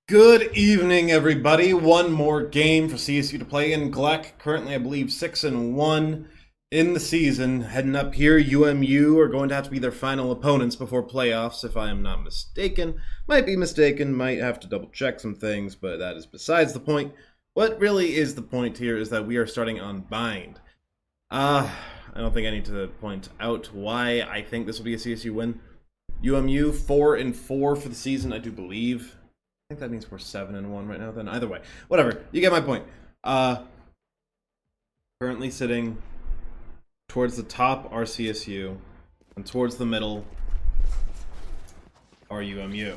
Good evening, everybody. One more game for CSU to play in. GLEC currently, I believe, 6-1 in the season. Heading up here, UMU are going to have to be their final opponents before playoffs, if I am not mistaken. Might be mistaken, might have to double check some things, but that is besides the point. What really is the point here is that we are starting on Bind. I don't think I need to point out why I think this will be a CSU win. UMU 4-4 for the season, I do believe. I think that means we're 7-1 right now. Then either way, whatever. You get my point. Currently sitting towards the top are CSU, and towards the middle are UMU.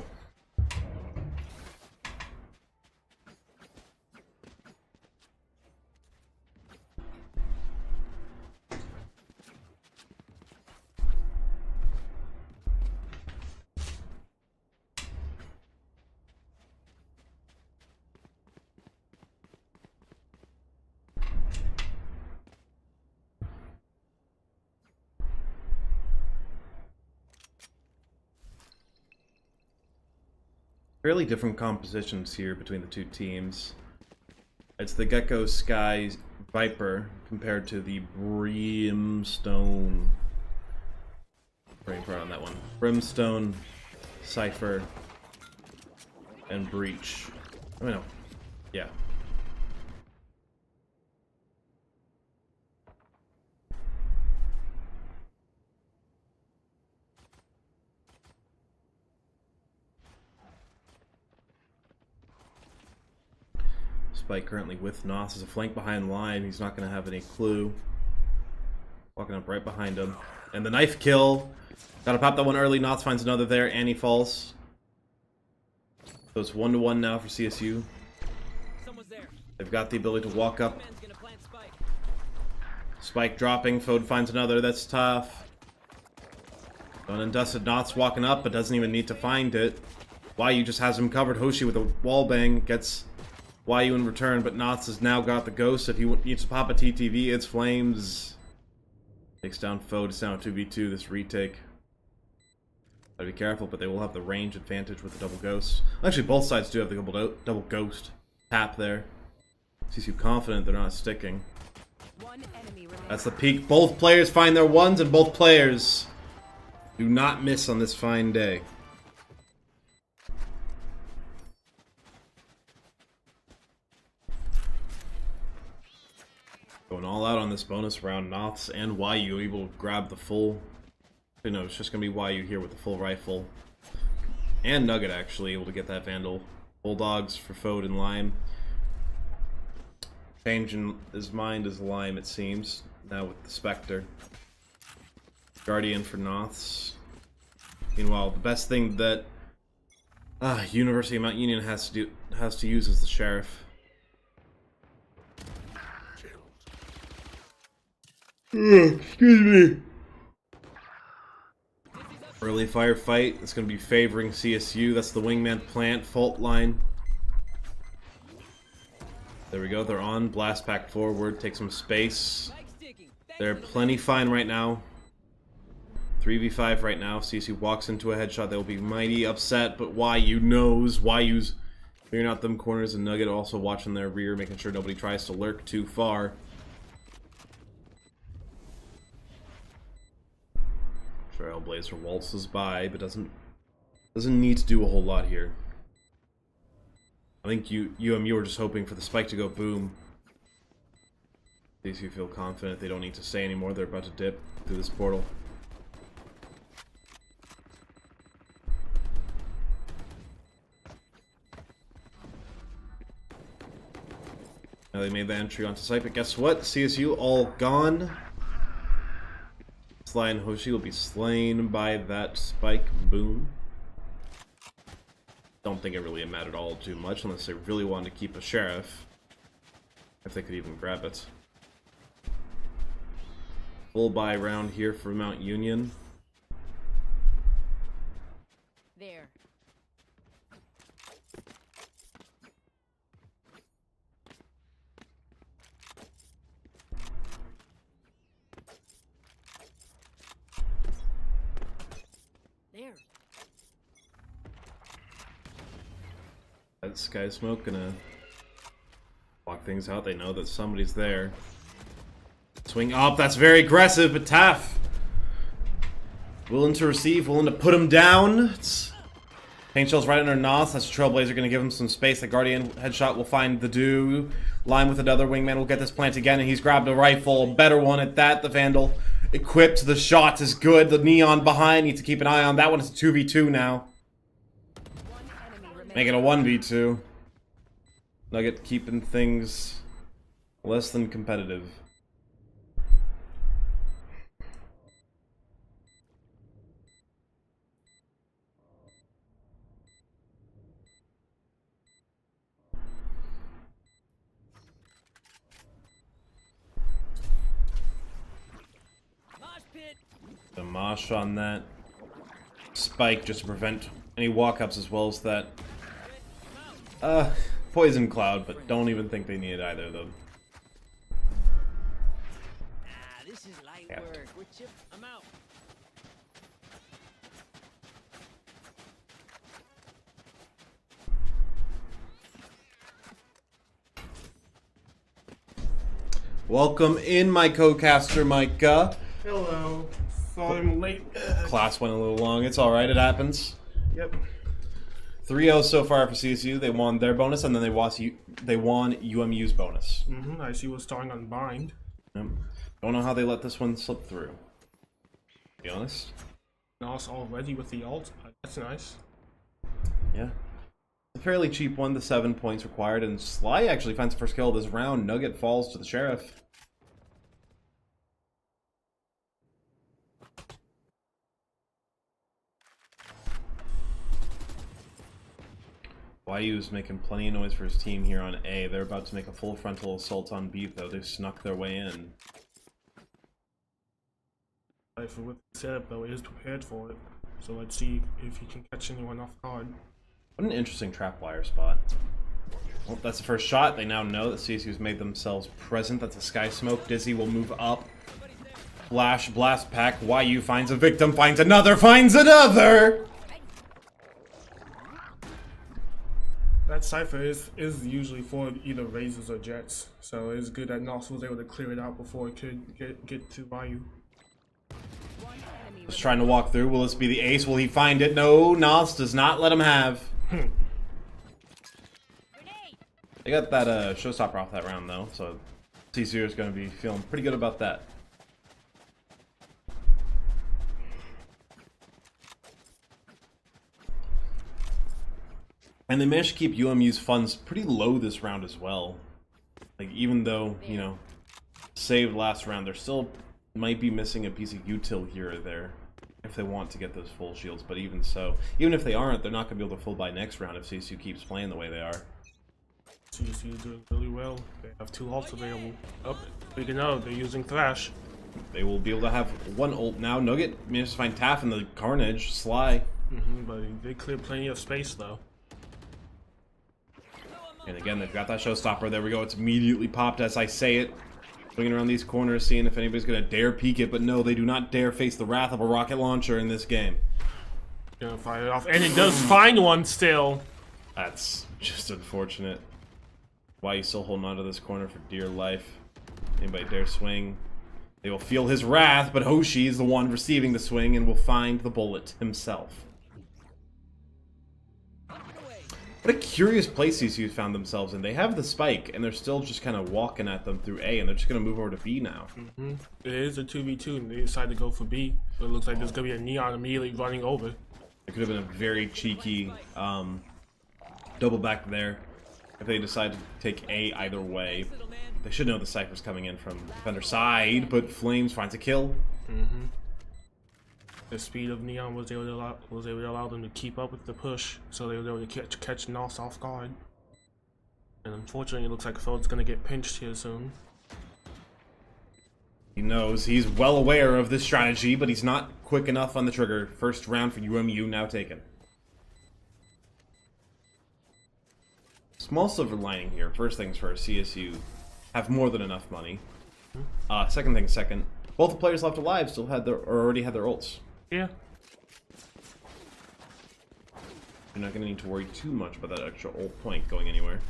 Fairly different compositions here between the two teams. It's the Gecko Sky Viper compared to the Brimstone. Praying for on that one. Brimstone, Cypher, and Breach. I mean, no. Yeah. Spike currently with Nos as a flank behind line. He's not going to have any clue. Walking up right behind him. And the knife kill. Gotta pop that one early. Nos finds another there, and he falls. So it's 1-1 now for CSU. They've got the ability to walk up. Spike dropping. Fode finds another. That's tough. Done and dusted. Nos walking up, but doesn't even need to find it. YU just has him covered. Hoshi with a wall bang gets YU in return, but Knots has now got the ghost. If he needs to pop a TTV, it's Flames. Takes down Fode. It's now a 2v2, this retake. Gotta be careful, but they will have the range advantage with the double ghost. Actually, both sides do have the double ghost tap there. CSU confident they're not sticking. That's the peak. Both players find their ones, and both players do not miss on this fine day. Going all out on this bonus round. Noths and YU able to grab the full. You know, it's just going to be YU here with the full rifle. And Nugget actually able to get that Vandal. Bulldogs for Fode and Lime. Changing his mind as Lime, it seems. Now with the Spectre. Guardian for Noths. Meanwhile, the best thing that University of Mount Union has to use is the Sheriff. Excuse me. Early firefight. It's going to be favoring CSU. That's the wingman plant fault line. There we go. They're on. Blast pack forward. Take some space. They're plenty fine right now. 3v5 right now. CSU walks into a headshot. They'll be mighty upset, but YU knows. YU's figuring out them corners, and Nugget also watching their rear, making sure nobody tries to lurk too far. Trailblazer waltzes by, but doesn't need to do a whole lot here. I think UMU are just hoping for the spike to go boom. These you feel confident they don't need to stay anymore. They're about to dip through this portal. Now they made the entry onto site, but guess what? CSU all gone. Sly and Hoshi will be slain by that spike boom. Don't think it really mattered all too much unless they really wanted to keep a sheriff. If they could even grab it. Full buy round here for Mount Union. There. that sky smoke gonna block things out. They know that somebody's there. Swing up, that's very aggressive, but Taff willing to receive, willing to put him down. It's paint shell's right under Nos. That's a Trailblazer gonna give him some space. The Guardian headshot will find the do. Line with another wingman will get this plant again, and he's grabbed a rifle, a better one at that. The Vandal equipped, the shot is good. The Neon behind, needs to keep an eye on that one. It's a 2v2 now. Make it a 1v2. Nugget keeping things less than competitive. The mosh on that spike just to prevent any walk-ups, as well as that poison cloud, but don't even think they needed either of them. This is light work. I'm out. Welcome in, my co-caster Micah. Hello. Thought I'm late. Class went a little long. It's alright, it happens. Yep. 3-0 so far for CSU. They won their bonus, and then they won UMU's bonus. I see what's starting on bind. Yep. Don't know how they let this one slip through, to be honest. Nos already with the ult. That's nice. Yeah. A fairly cheap one, the 7 points required, and Sly actually finds the first kill of this round. Nugget falls to the Sheriff. YU's making plenty of noise for his team here on A. They're about to make a full frontal assault on B, though. They've snuck their way in. For what the setup though, is prepared for it. So let's see if he can catch anyone off guard. What an interesting trapwire spot. Well, that's the first shot. They now know that CSU's made themselves present. That's a sky smoke. Dizzy will move up. Flash, blast pack. YU finds a victim, finds another, finds another! That Cypher is usually for either Razors or Jets, so it's good that Nos was able to clear it out before it could get to Bayou. Just trying to walk through. Will this be the ace? Will he find it? No, Nos does not let him have. They got that showstopper off that round though, so CSU is going to be feeling pretty good about that. And they managed to keep UMU's funds pretty low this round as well. Like, even though, you know, saved last round, they're still might be missing a piece of util here or there if they want to get those full shields. But even so, even if they aren't, they're not going to be able to full buy next round if CSU keeps playing the way they are. CSU is doing really well. They have 2 ults available. Oh, speaking of, they're using Thrash. They will be able to have 1 ult now. Nugget managed to find Taff in the Carnage. Sly. But they cleared plenty of space though. And again, they've got that showstopper. There we go. It's immediately popped as I say it. Swinging around these corners, seeing if anybody's going to dare peek it. But no, they do not dare face the wrath of a rocket launcher in this game. Gonna fire it off. And it does find one still. That's just unfortunate. Why you still holding onto this corner for dear life? Anybody dare swing? They will feel his wrath, but Hoshi is the one receiving the swing and will find the bullet himself. What a curious place CSU found themselves in. They have the spike, and they're still just kind of walking at them through A, and they're just going to move over to B now. It is a 2v2, and they decided to go for B. So it looks like there's going to be a Neon immediately running over. It could have been a very cheeky double back there if they decided to take A either way. They should know the Cypher's coming in from defender side, but Flames finds a kill. The speed of Neon was able to allow them to keep up with the push, so they were able to catch Nos off guard. And unfortunately, it looks like Feld's gonna get pinched here soon. He knows, he's well aware of this strategy, but he's not quick enough on the trigger. First round for UMU now taken. Small silver lining here. First things first, CSU have more than enough money. Second thing second, both the players left alive still had already had their ults. Yeah. You're not going to need to worry too much about that extra ult point going anywhere.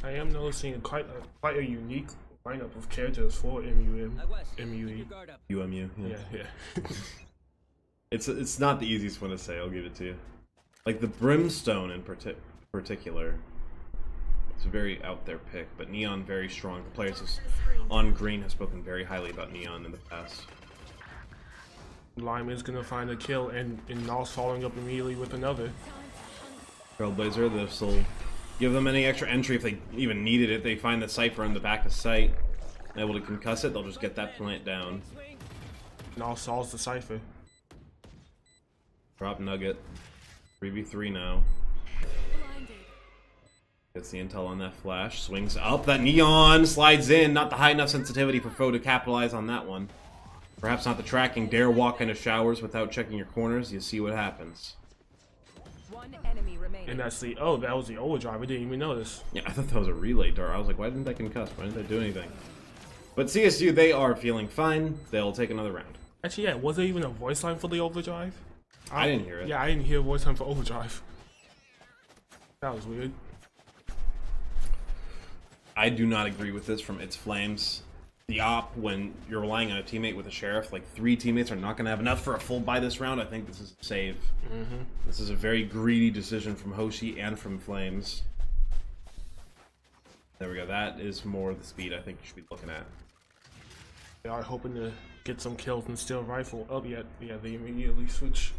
I am noticing quite a unique lineup of characters for MUE. UMU. Yeah. It's not the easiest one to say, I'll give it to you. Like the Brimstone in particular, it's a very out there pick, but Neon very strong. The players on green have spoken very highly about Neon in the past. Lime is gonna find a kill, and NOS following up immediately with another. Trailblazer, this will give them any extra entry if they even needed it. They find the Cypher in the back of sight, able to concuss it, they'll just get that plant down. NOS solves the Cypher. Drop Nugget. 3v3 now. Gets the intel on that flash. Swings up. That Neon slides in. Not the high enough sensitivity for foe to capitalize on that one. Perhaps not the tracking. Dare walk into showers without checking your corners. You see what happens. One enemy remaining. And that's the that was the overdrive. I didn't even notice. Yeah, I thought that was a relay dart. I was like, why didn't that concuss? Why didn't that do anything? But CSU, they are feeling fine. They'll take another round. Actually, yeah, was there even a voice line for the overdrive? I didn't hear it. Yeah, I didn't hear a voice line for overdrive. That was weird. I do not agree with this from Its Flames. The op, when you're relying on a teammate with a sheriff, like 3 teammates are not going to have enough for a full buy this round. I think this is a save. This is a very greedy decision from Hoshi and from Flames. There we go. That is more the speed I think you should be looking at. They are hoping to get some kills and steal rifle. Oh, yeah, they immediately switch.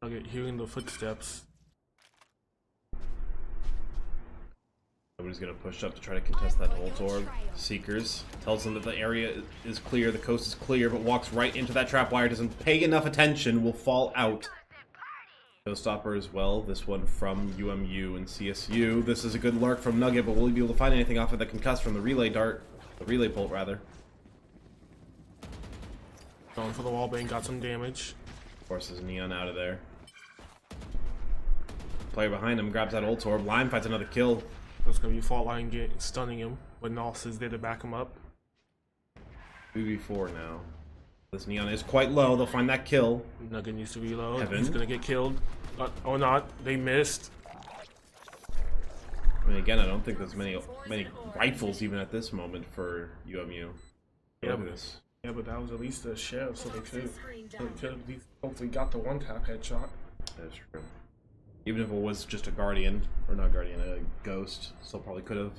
Okay, hearing the footsteps. Nobody's going to push up to try to contest that ult orb. Seekers tells them that the area is clear, the coast is clear, but walks right into that trap wire, doesn't pay enough attention, will fall out. Showstopper as well, this one from UMU and CSU. This is a good lurk from Nugget, but will he be able to find anything off of the concuss from the relay dart? The relay bolt, rather. Going for the wall bang, got some damage. Forces Neon out of there. Player behind him grabs that ult orb. Lime finds another kill. There's gonna be a fault line stunning him, but NOS is there to back him up. 2v4 now. This Neon is quite low. They'll find that kill. Nugget needs to reload. Heaven. He's gonna get killed. Or not. They missed. I mean, again, I don't think there's many rifles even at this moment for UMU. Yeah, Look at this. Yeah, but that was at least a sheriff, so they could have at least hopefully got the one-tap headshot. That's true. Even if it was just a Guardian, or not Guardian, a Ghost, still probably could have.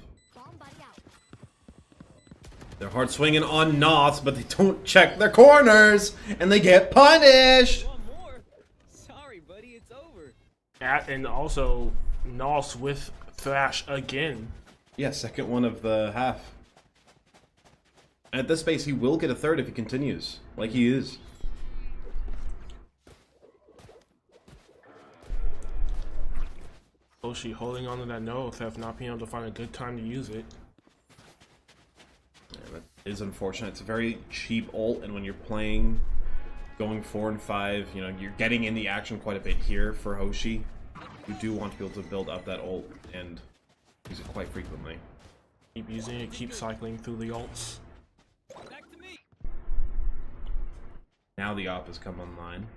They're hard swinging on NOS, but they don't check their corners, and they get punished! One more? Sorry, buddy, it's over. And also, NOS with Thrash again. Yeah, second one of the half. And at this pace, he will get a third if he continues, like he is. Hoshi holding on to that no theft, not being able to find a good time to use it. Yeah, that is unfortunate. It's a very cheap ult, and when you're playing, going 4 and 5, you know, you're getting in the action quite a bit here for Hoshi. You do want to be able to build up that ult and use it quite frequently. Keep using it, keep cycling through the ults. Back to me. Now the op has come online.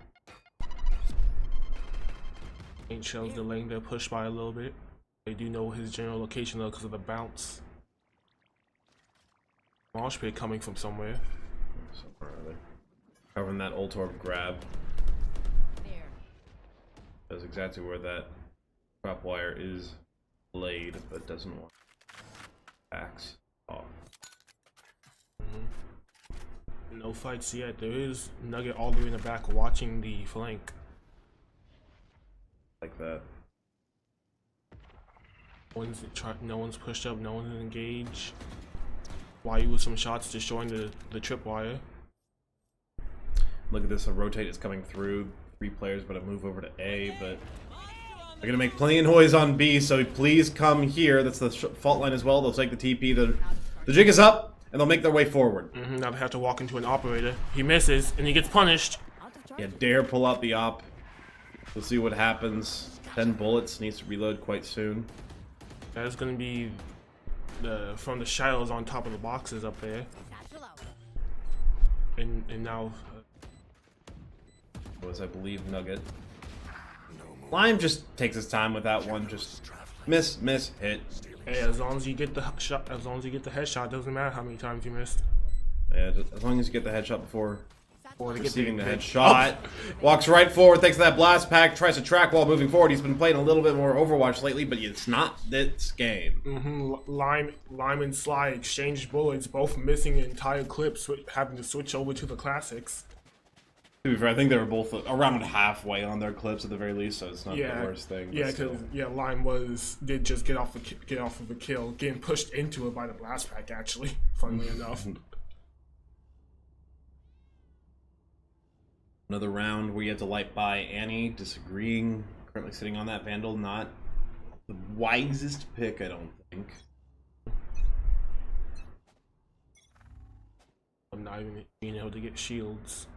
Ain't shells delaying their push by a little bit. They do know his general location though because of the bounce. Mosh pit coming from somewhere. Somewhere or other. Covering that ult orb grab. That's exactly where that trap wire is laid, but doesn't want axe off. No fights yet. There is Nugget all the way in the back watching the flank. Like that. No one's pushed up, no one's engaged. YU with some shots destroying the tripwire. Look at this, a rotate is coming through. 3 players but a move over to A, but they're gonna make plenty of noise on B, so please come here. That's the fault line as well. They'll take the TP. The The jig is up, and they'll make their way forward. Now they have to walk into an operator. He misses, and he gets punished. Yeah, dare pull out the op. We'll see what happens. 10 bullets, needs to reload quite soon. That is going to be from the shadows on top of the boxes up there. And now... was, I believe, Nugget. Lime just takes his time with that one. Just miss, hit. Hey, as long as you get the shot, as long as you get the headshot, doesn't matter how many times you missed. Yeah, just, as long as you get the headshot before Or to receiving the get headshot. Walks right forward, thanks to that blast pack. Tries to track while moving forward. He's been playing a little bit more Overwatch lately, but it's not this game. Lime and Sly exchanged bullets, both missing entire clips, having to switch over to the classics. To be fair, I think they were both around halfway on their clips at the very least, so it's not the worst thing. Yeah, because Lime did just get off of a kill, getting pushed into it by the blast pack. Actually, funnily enough. Another round where you have to light by Annie, disagreeing. Currently sitting on that Vandal, not the wisest pick, I don't think. I'm not even being able to get shields.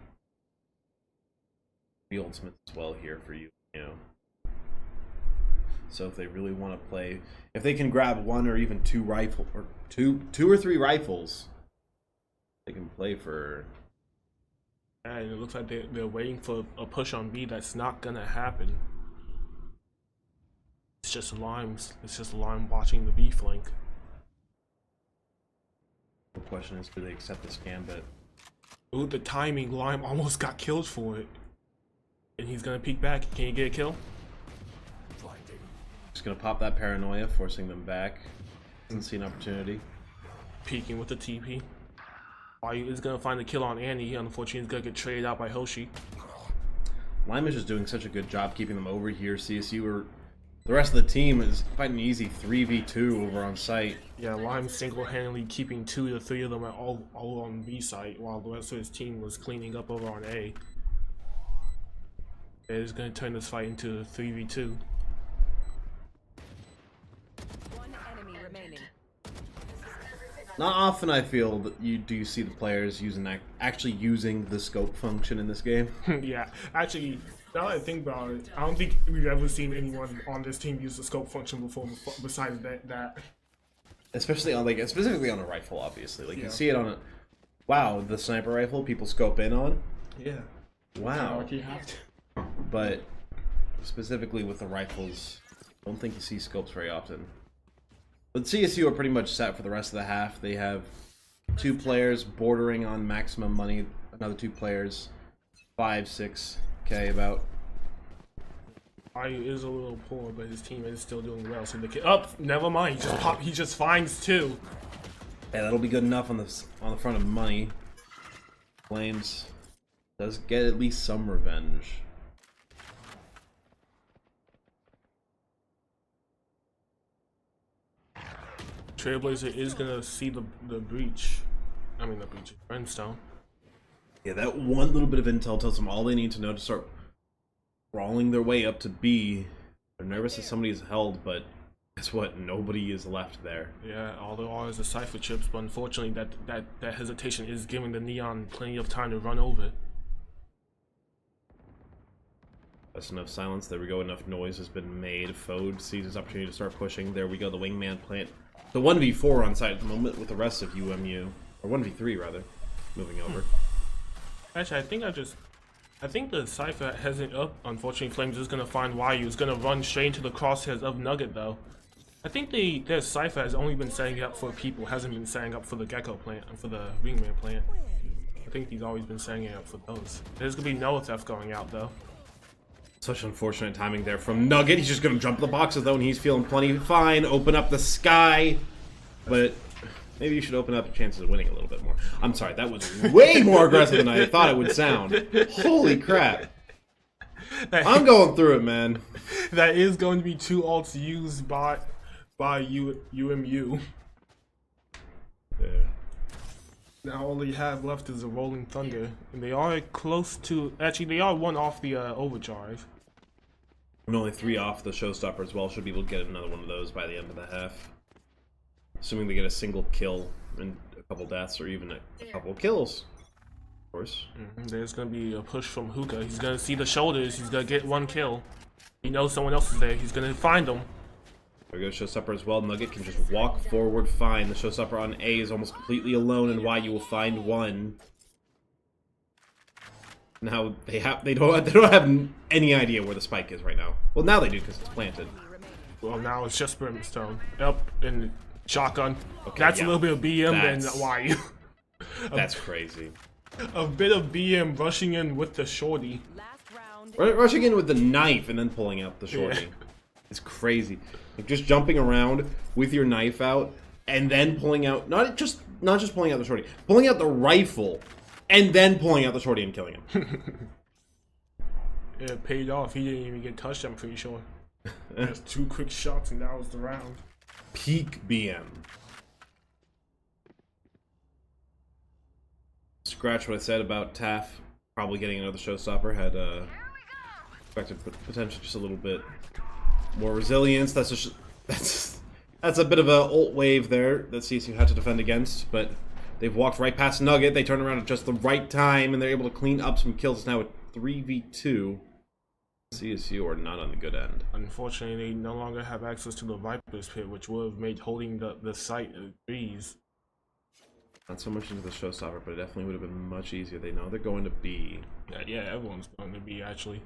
The ultimate as well here for you, you know. So if they really want to play, if they can grab one or even two or three rifles, they can play for. And it looks like they're waiting for a push on B. That's not gonna happen. It's just Limes. It's just Lime watching the B flank. The question is, do they accept this gambit? Ooh, the timing! Lime almost got killed for it. And he's gonna peek back. Can you get a kill? Just gonna pop that paranoia, forcing them back. Doesn't see an opportunity. Peeking with the TP. Why is gonna find a kill on Annie. Unfortunately, he's gonna get traded out by Hoshi. Lime is just doing such a good job keeping them over here. CSU or the rest of the team is fighting an easy 3v2 over on site. Yeah, Lime single-handedly keeping 2 to 3 of them all on B site, while the rest of his team was cleaning up over on A. It is going to turn this fight into 3v2. One enemy remaining. Not often I feel that you see the players actually using the scope function in this game. Yeah, actually, now that I think about it, I don't think we've ever seen anyone on this team use the scope function before besides that. Especially on specifically on a rifle, obviously. You see it on a the sniper rifle people scope in on. Yeah. Wow. Like you have to. But specifically with the rifles, I don't think you see scopes very often. But CSU are pretty much set for the rest of the half. They have 2 players bordering on maximum money, another 2 players, 5-6K about. Ayu is a little poor, but his team is still doing well. So never mind. He just finds 2. Yeah, that'll be good enough on the front of money. Flames does get at least some revenge. Trailblazer is gonna see the breach. I mean the breach. Brimstone. Yeah, that one little bit of intel tells them all they need to know to start crawling their way up to B. They're nervous that somebody is held, but guess what? Nobody is left there. Yeah, all there are is the cipher chips, but unfortunately that hesitation is giving the Neon plenty of time to run over. That's enough silence. There we go. Enough noise has been made. Fode sees his opportunity to start pushing. There we go. The wingman plant. The 1v4 on site at the moment with the rest of UMU. Or 1v3 rather. Moving over. Actually, I think the Cypher hasn't up. Unfortunately, Flames is going to find Wayu. Is going to run straight into the crosshairs of Nugget, though. I think their Cypher has only been setting up for people, hasn't been setting up for the Gecko plant and for the Wingman plant. I think he's always been setting it up for those. There's going to be no theft going out, though. Such unfortunate timing there from Nugget. He's just going to jump the boxes, though, and he's feeling plenty fine. Open up the sky. But maybe you should open up your chances of winning a little bit more. I'm sorry, that was way more aggressive than I thought it would sound. Holy crap. I'm going through it, man. That is going to be 2 ults used by UMU. Yeah. Now all they have left is a Rolling Thunder, and they are close to. Actually, they are 1 off the overdrive. And only 3 off the showstopper as well. Should be able to get another one of those by the end of the half. Assuming they get a single kill and a couple deaths or even a couple kills. Of course. There's gonna be a push from Hookah. He's gonna see the shoulders. He's gonna get one kill. He knows someone else is there. He's gonna find them. There goes Showstopper as well. Nugget can just walk forward fine. The Showstopper on A is almost completely alone, and Y you will find one. Now they don't have any idea where the spike is right now. Well, now they do because it's planted. Well, now it's just Brimstone. Up and shotgun. Okay, That's yeah. a little bit of BM That's- than Y. That's crazy. A bit of BM rushing in with the shorty. Last round. Rushing in with the knife and then pulling out the shorty. Yeah. It's crazy. Like just jumping around with your knife out and then pulling out not just pulling out the shorty, pulling out the rifle and then pulling out the shorty and killing him. It paid off. He didn't even get touched, I'm pretty sure. Just 2 quick shots and that was the round. Peak BM. Scratch what I said about Taff probably getting another Showstopper. Had expected potentially just a little bit more resilience. That's a bit of a ult wave there that CSU had to defend against, but they've walked right past Nugget. They turn around at just the right time, and they're able to clean up some kills. It's now a 3v2. CSU are not on the good end. Unfortunately, they no longer have access to the Viper's Pit, which would have made holding the site a breeze. Not so much into the Showstopper, but it definitely would have been much easier. They know they're going to B. Yeah, everyone's going to be actually.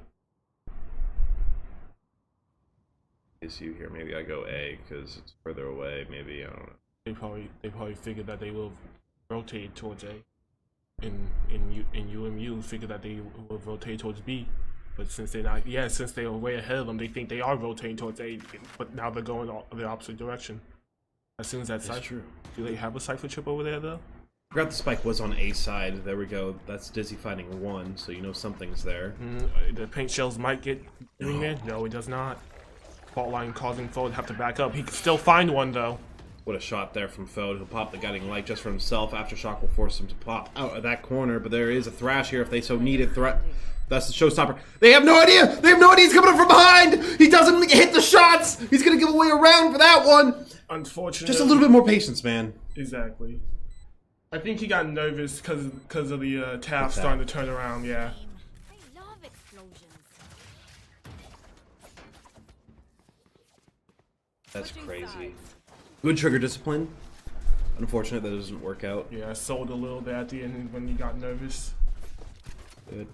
CSU here. Maybe I go A because it's further away. Maybe I don't know. They probably figured that they will rotate towards A. In UMU figured that they will rotate towards B. But since they're not, since they are way ahead of them, they think they are rotating towards A. But now they're going the opposite direction. As soon as that's true. Do they have a Cypher chip over there though? Forgot the spike was on A side. There we go. That's Dizzy finding one, so you know something's there. The paint shells might get in there. No, it does not. Fault line causing Foe to have to back up. He can still find one though. What a shot there from Foe. He'll pop the guiding light just for himself. Aftershock will force him to pop out of that corner, but there is a thrash here if they so need it. That's the Showstopper. They have no idea! They have no idea he's coming up from behind! He doesn't hit the shots! He's gonna give away a round for that one! Unfortunately. Just a little bit more patience, man. Exactly. I think he got nervous because of the Taft starting to turn around, yeah. I love explosions. That's crazy. Good trigger discipline. Unfortunate that it doesn't work out. Yeah, I sold a little bit at the end when he got nervous.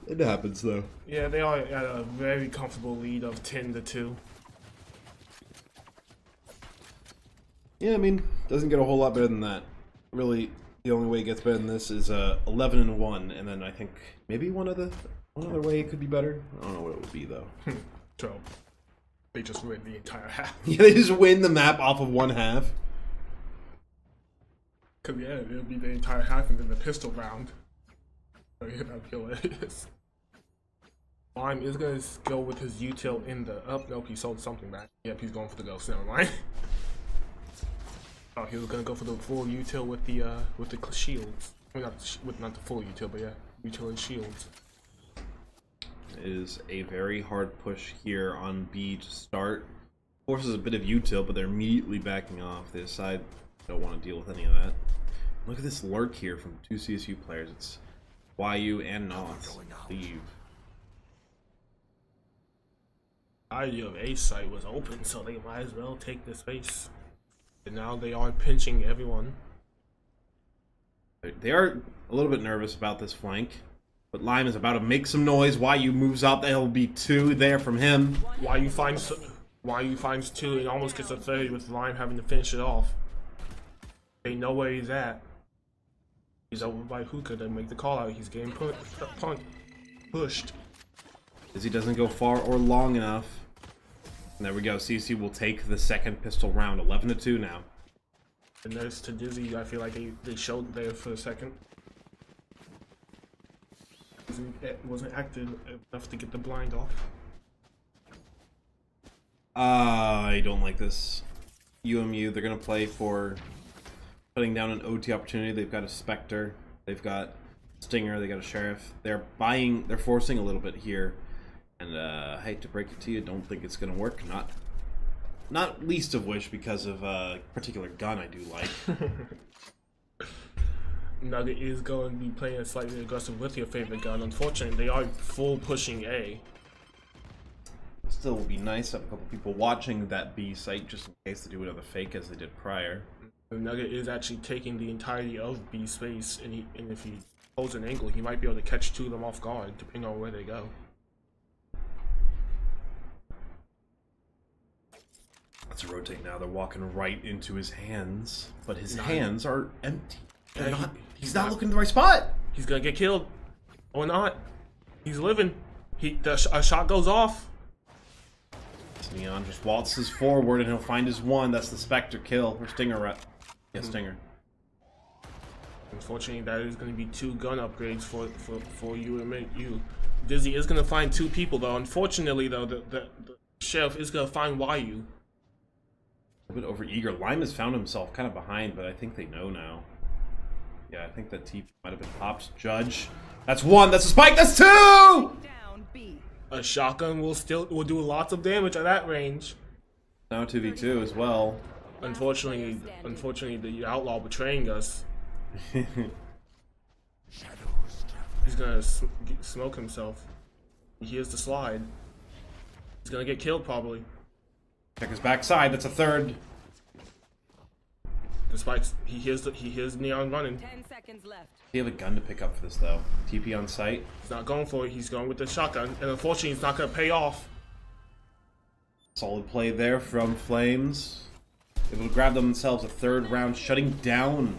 It happens though. Yeah, they are at a very comfortable lead of 10-2. Yeah, I mean, doesn't get a whole lot better than that. Really, the only way it gets better than this is 11-1, and then I think maybe one other way it could be better. I don't know what it would be though. So they just win the entire half. Yeah, they just win the map off of one half. Cause yeah, it'll be the entire half and then the pistol round. So yeah, that'd be hilarious. Lime is gonna go with his util in the nope, he sold something back. Yep, he's going for the ghost. Never mind. Oh, he was gonna go for the full util with the shields. I mean, not the full util, but yeah, util and shields. It is a very hard push here on B to start. Forces a bit of util, but they're immediately backing off. They decide they don't want to deal with any of that. Look at this lurk here from 2 CSU players. It's YU and Noth leave. Idea of A site was open, so they might as well take the space. And now they are pinching everyone. They are a little bit nervous about this flank, but Lime is about to make some noise. YU moves up. There'll be 2 there from him. YU finds 2 and almost gets a 30 with Lime having to finish it off. They know where he's at. He's over by Hookah to make the call out. He's getting pushed. As he doesn't go far or long enough. And there we go. CSU will take the second pistol round. 11-2 now. And there's to Dizzy. I feel like they showed there for a second. Wasn't active enough to get the blind off. I don't like this. UMU, they're going to play for putting down an OT opportunity. They've got a Spectre. They've got Stinger. They got a Sheriff. They're forcing a little bit here. And I hate to break it to you, don't think it's going to work. Not least of which because of a particular gun I do like. Nugget is going to be playing slightly aggressive with your favorite gun. Unfortunately, they are full pushing A. Still would be nice to have a couple people watching that B site just in case they do another fake as they did prior. Nugget is actually taking the entirety of B space, and if he holds an angle, he might be able to catch two of them off guard, depending on where they go. Let's rotate now. They're walking right into his hands, but his hands are empty. He's not looking in the right spot. He's gonna get killed, or not. He's living. A shot goes off. Neon just waltzes forward and he'll find his one. That's the Spectre kill. Or Stinger rep. Yeah, Stinger. Unfortunately, that is going to be 2 gun upgrades for you and you. Dizzy is going to find 2 people though. Unfortunately though, the Sheriff is going to find YU. A bit overeager. Lime has found himself kind of behind, but I think they know now. Yeah, I think that TP might have been popped. Judge. That's 1. That's a spike. That's 2! Down B. A shotgun will do lots of damage at that range. Now 2v2 as well. Unfortunately, the outlaw betraying us. He's gonna smoke himself. He hears the slide. He's gonna get killed probably. Check his backside. That's a 3rd. Despite he hears Neon running. 10 seconds left. Do you have a gun to pick up for this though? TP on site. He's not going for it. He's going with the shotgun, and unfortunately, it's not gonna pay off. Solid play there from Flames. Able to grab themselves a 3rd round, shutting down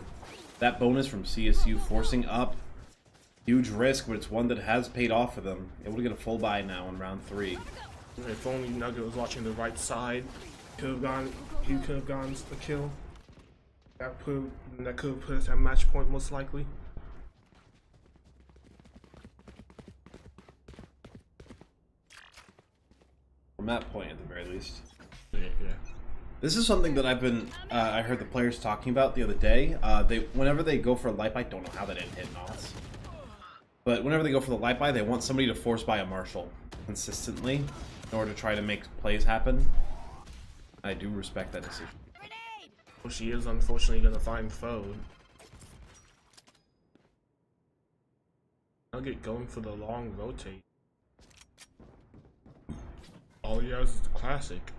that bonus from CSU, forcing up. Huge risk, but it's one that has paid off for them. Able to get a full buy now in round 3. If only Nugget was watching the right side, he could have gone a kill. That could have put us at match point most likely. From that point, at the very least. Yeah. This is something that I've been, I heard the players talking about the other day. Whenever they go for a light buy, don't know how that didn't hit Knots. But whenever they go for the light buy, they want somebody to force buy a Marshall consistently in order to try to make plays happen. I do respect that decision. Well, she is unfortunately gonna find foe. Nugget going for the long rotate. All he has is the classic.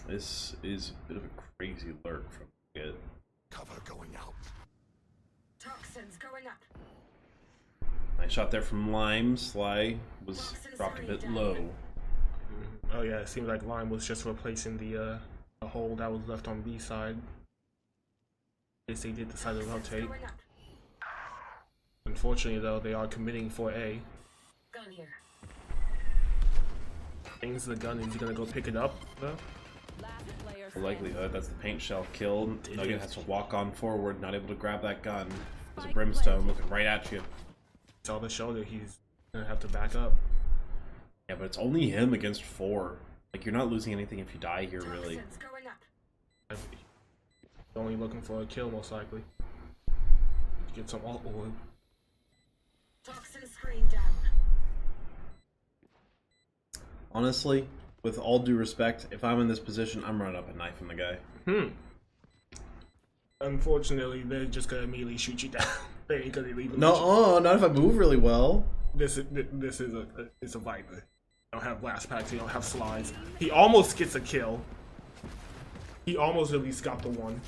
This is a bit of a crazy lurk from it. Cover going out. Toxins going up. Nice shot there from Lime. Sly was dropped a bit low. Oh yeah, it seems like Lime was just replacing the hole that was left on B side. Yes, they did decide to rotate. Unfortunately though, they are committing for A. Gun here. Things the gun, is he gonna go pick it up though? Last player The likelihood, that's the paint shell kill. Nugget has to walk on forward, not able to grab that gun. There's a Brimstone looking right at you. Saw the shoulder, he's gonna have to back up. Yeah, but it's only him against 4. Like, you're not losing anything if you die here, really. going up. He's only looking for a kill most likely. Get some alt orb. Toxin screen down. Honestly, with all due respect, if I'm in this position, I'm running up a knife on the guy. Unfortunately, they're just gonna immediately shoot you down. They ain't gonna leave. No, not if I move really well. This is a Viper. They don't have blast packs. They don't have slides. He almost gets a kill. He almost at least got the one.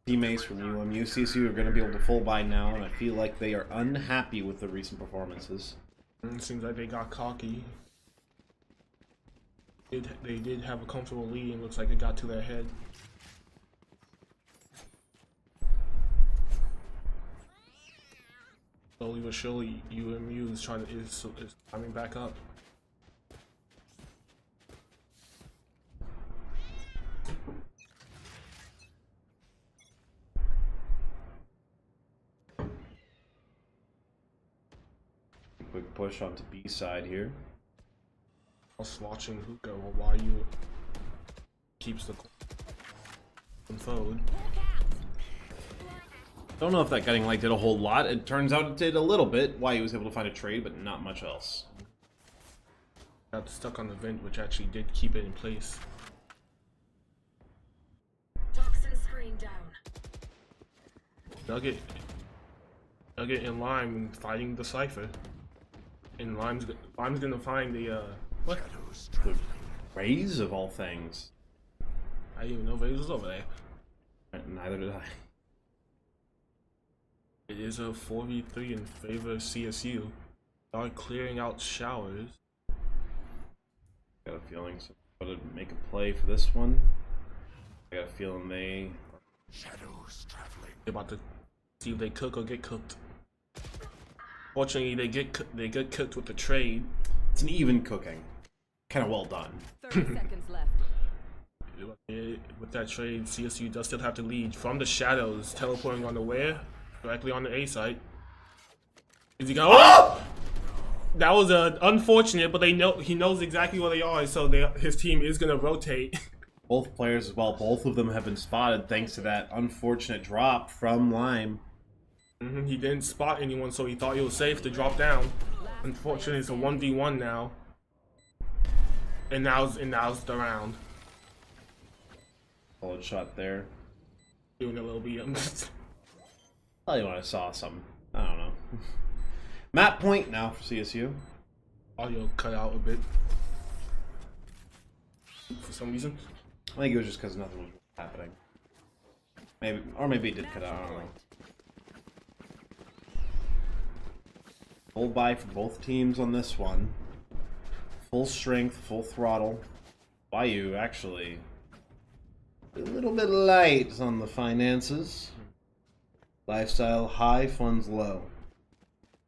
Teammates from UMU, CSU are going to be able to full buy now, and I feel like they are unhappy with the recent performances. It seems like they got cocky. They did have a comfortable lead, and looks like it got to their head. Slowly but surely, UMU is coming back up. Quick push onto B side here. Us watching hookah while YU keeps the forward. Don't know if that guiding light did a whole lot. It turns out it did a little bit. Why he was able to find a trade, but not much else. Got stuck on the vent, which actually did keep it in place. screen down. Nugget and Lime fighting the Cypher. And Lime's gonna find the what? The Rays of all things. I didn't even know Vase was over there. Neither did I. It is a 4v3 in favor of CSU. Are clearing out showers. Got a feeling someone's gonna make a play for this one. I got a feeling they're They're about to see if they cook or get cooked. Fortunately, they get cooked with the trade. It's an even cooking. Kind of well done. 30 seconds left. With that trade, CSU does still have to lead from the shadows, teleporting on the where? Directly on the A site. Is he going? Oh! That was unfortunate, but he knows exactly where they are, so his team is gonna rotate. Both players as well. Both of them have been spotted thanks to that unfortunate drop from Lime. He didn't spot anyone, so he thought it was safe to drop down. Unfortunately, it's a 1v1 now. And now's the round. Solid shot there. Doing a little BM. Tell you when I saw something. I don't know. Map point now for CSU. Audio cut out a bit. For some reason. I think it was just because nothing was happening. Maybe, or maybe it did cut out. I don't know. Full buy for both teams on this one. Full strength, full throttle. Bayou actually a little bit light on the finances. Lifestyle high, funds low.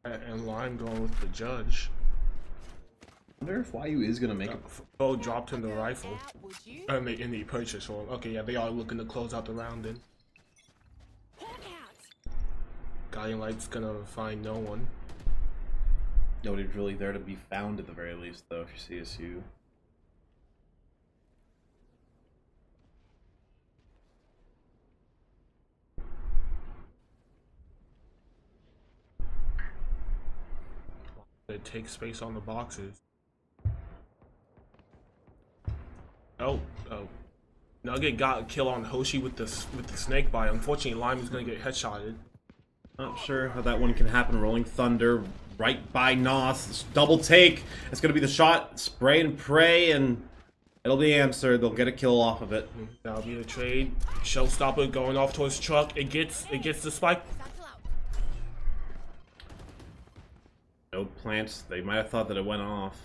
And Lime going with the judge. I wonder if YU is gonna make it. Bo dropped him the rifle. And the purchase for him. Okay, yeah, they are looking to close out the round then. Guiding Light's gonna find no one. Nobody's really there to be found at the very least, though, if you're CSU. They take space on the boxes. Oh. Nugget got a kill on Hoshi with the snake bite. Unfortunately, Lime is gonna get headshotted. Not sure how that one can happen. Rolling Thunder right by Nos. Double take. It's going to be the shot. Spray and pray, and it'll be answered. They'll get a kill off of it. That'll be the trade. Showstopper going off towards truck. It gets the spike. No plants. They might have thought that it went off.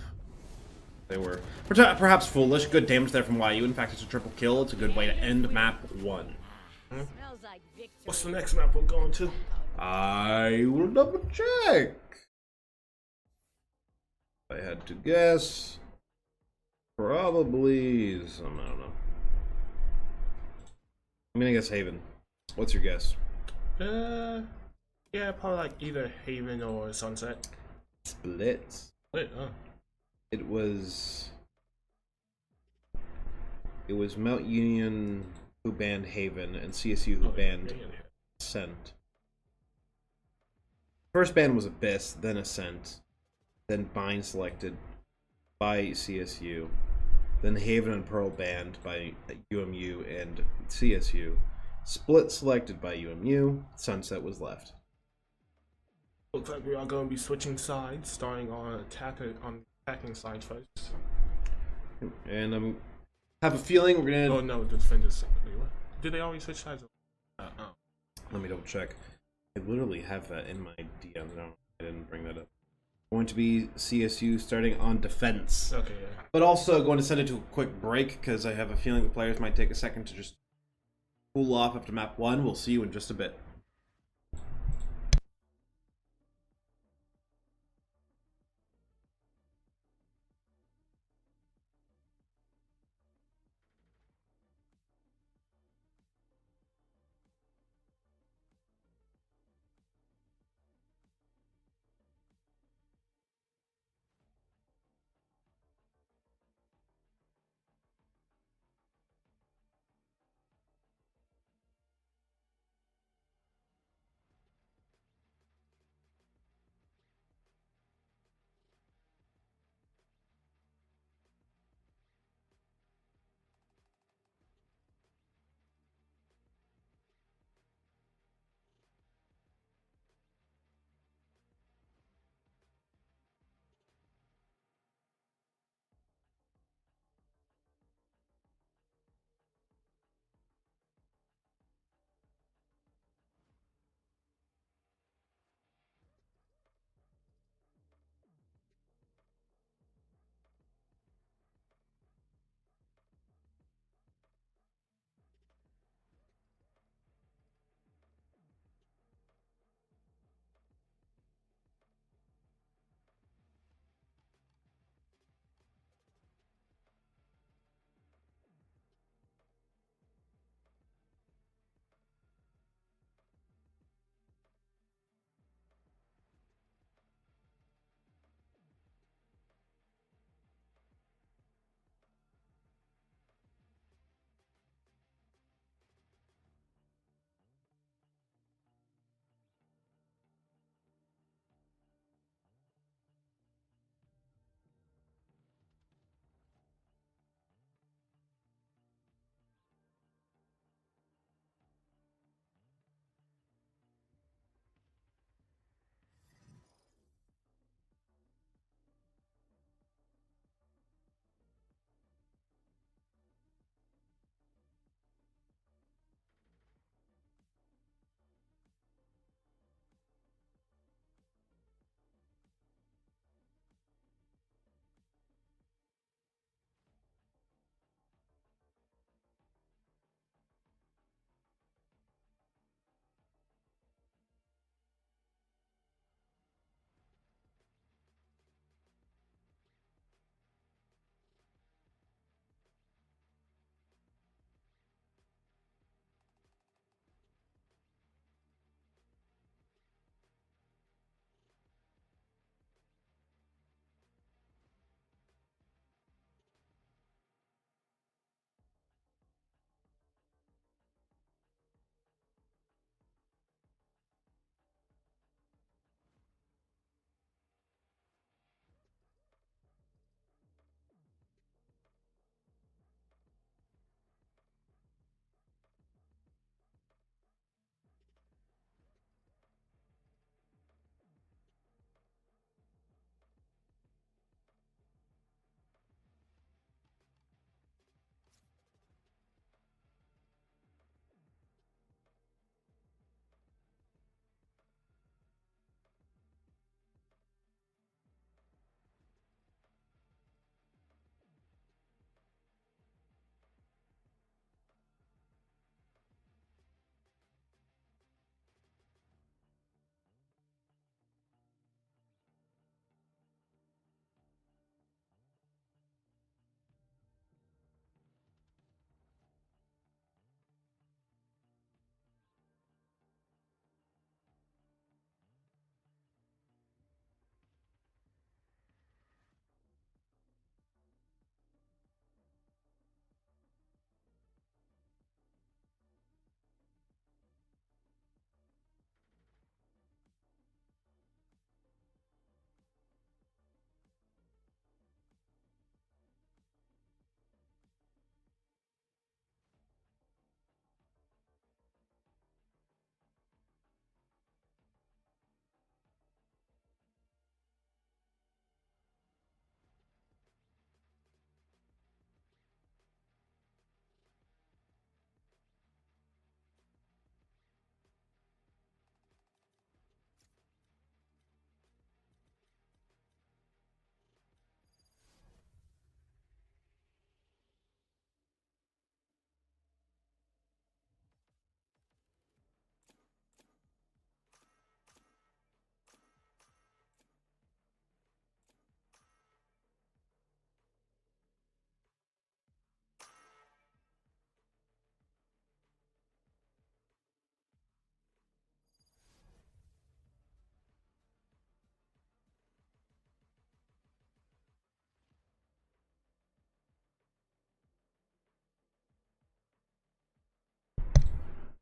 They were perhaps foolish. Good damage there from YU. In fact, it's a triple kill. It's a good way to end map 1. What's the next map we're going to? I will double check. I had to guess. Probably some, I don't know. I'm gonna guess Haven. What's your guess? Yeah, probably like either Haven or Sunset. Splits. Wait, It was Mount Union who banned Haven and CSU who banned Ascent. First ban was Abyss, then Ascent, then Bind selected by CSU, then Haven and Pearl banned by UMU and CSU, Split selected by UMU, Sunset was left. Looks like we are going to be switching sides, starting on attacking side first. And I have a feeling we're gonna. Oh no, the defenders. Wait, what? Did they always switch sides? Let me double check. I literally have that in my DM. No, I didn't bring that up. Going to be CSU starting on defense. Okay, yeah. But also going to send it to a quick break because I have a feeling the players might take a second to just cool off after map 1. We'll see you in just a bit.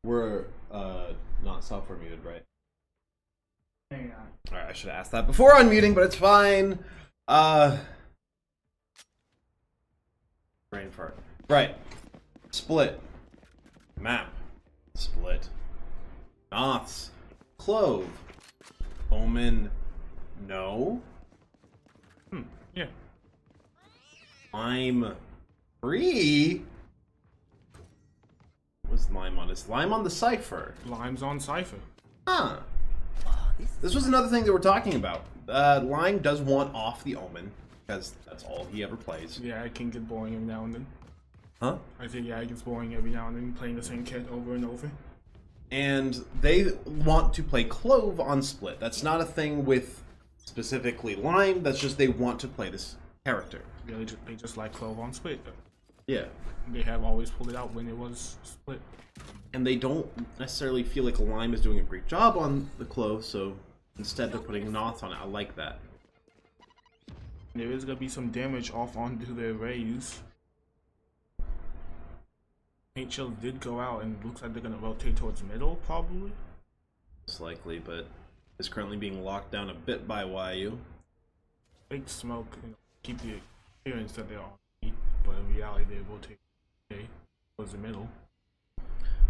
We're not software muted, right? Hang on. Alright, I should have asked that before unmuting, but it's fine. Brain fart. Right. Split. Map. Split. Knoths. Clove. Omen. No. Yeah. Lime. Free? What's Lime on? Is Lime on the Cypher? Lime's on Cypher. Huh. This was another thing that we're talking about. Lime does want off the Omen, because that's all he ever plays. Yeah, it can get boring every now and then. Huh? I said, yeah, it gets boring every now and then playing the same kit over and over. And they want to play Clove on Split. That's not a thing with specifically Lime, that's just they want to play this character. Yeah, they just like Clove on Split, though. Yeah. They have always pulled it out when it was Split. And they don't necessarily feel like Lime is doing a great job on the Clove, so instead they're putting Knoths on it. I like that. There is going to be some damage off onto their rays. Paint Chill did go out, and it looks like they're going to rotate towards middle, probably. Most likely, but is currently being locked down a bit by YU. Big smoke, keep the appearance that they're on, but in reality they rotate towards the middle.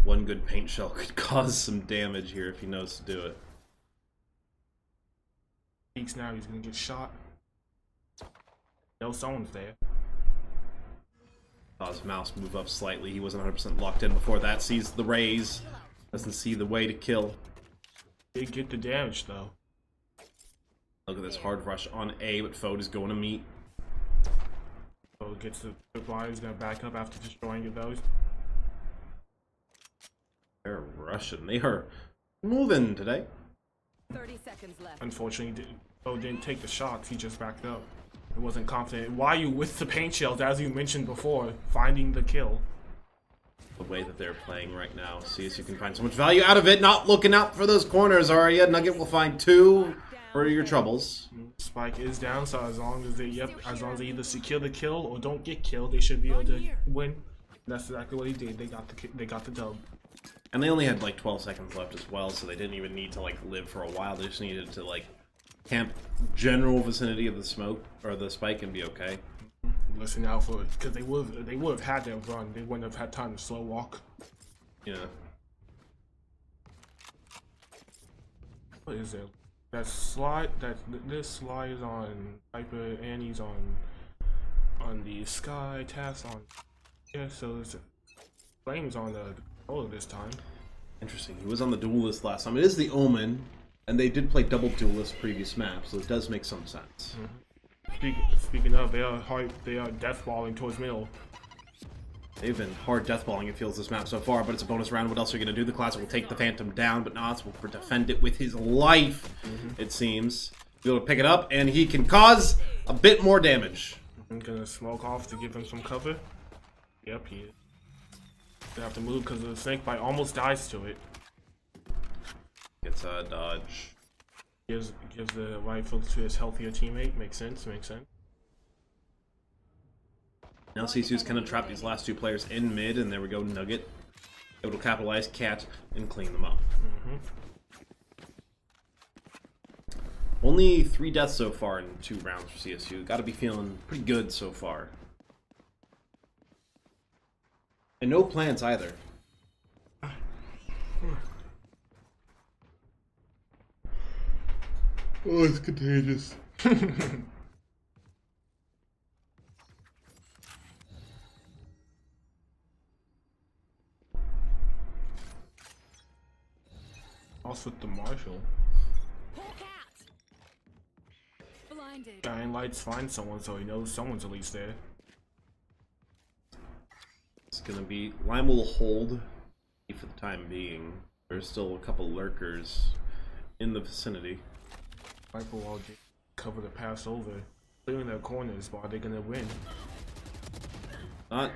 One good paint shell could cause some damage here if he knows to do it. Peeks now, he's going to get shot. No, someone's there. Saw his mouse move up slightly. He wasn't 100% locked in before that. Sees the rays. Doesn't see the way to kill. Did get the damage though. Look at this hard rush on A, but Fode is going to meet. So gets the reply. He's going to back up after destroying it though. They're rushing. They are moving today. 30 seconds left. Unfortunately, Fode didn't take the shots. He just backed up. He wasn't confident. Why you with the paint shells, as you mentioned before, finding the kill. The way that they're playing right now. CSU can find so much value out of it. Not looking out for those corners, are ya? Nugget will find 2 for your troubles. Spike is down, so as long as they either secure the kill or don't get killed, they should be able to win. That's exactly what he did. They got the dub. And they only had like 12 seconds left as well, so they didn't even need to like live for a while. They just needed to like camp general vicinity of the smoke or the spike and be okay. Listen out for it, because they would have had their run. They wouldn't have had time to slow walk. Yeah. What is it? That slide, this slide is on Piper, Annie's on the Sky, Tass on, yeah. So it's Flames on the controller this time. Interesting. He was on the duelist last time. It is the Omen, and they did play double duelist previous maps, so it does make some sense. Speaking of, they are deathballing towards middle. They've been hard deathballing, it feels, this map so far, but it's a bonus round. What else are you going to do? The Classic will take the Phantom down, but Knots will defend it with his life, it seems. Be able to pick it up, and he can cause a bit more damage. I'm gonna smoke off to give him some cover. Yep, he is. Gonna have to move because the snake bite almost dies to it. Gets a dodge. Gives the rifle to his healthier teammate. Makes sense, makes sense. Now CSU's kind of trapped these last 2 players in mid, and there we go, Nugget. Able to capitalize, Cat, and clean them up. Only 3 deaths so far in 2 rounds for CSU. Gotta be feeling pretty good so far. And no plants either. Oh, it's contagious. Also with the Marshall. Blinded. Guiding Lights finds someone, so he knows someone's at least there. It's gonna be... Lime will hold for the time being. There's still a couple lurkers in the vicinity. Rifle will cover the pass over. Clearing their corners, but are they gonna win? Not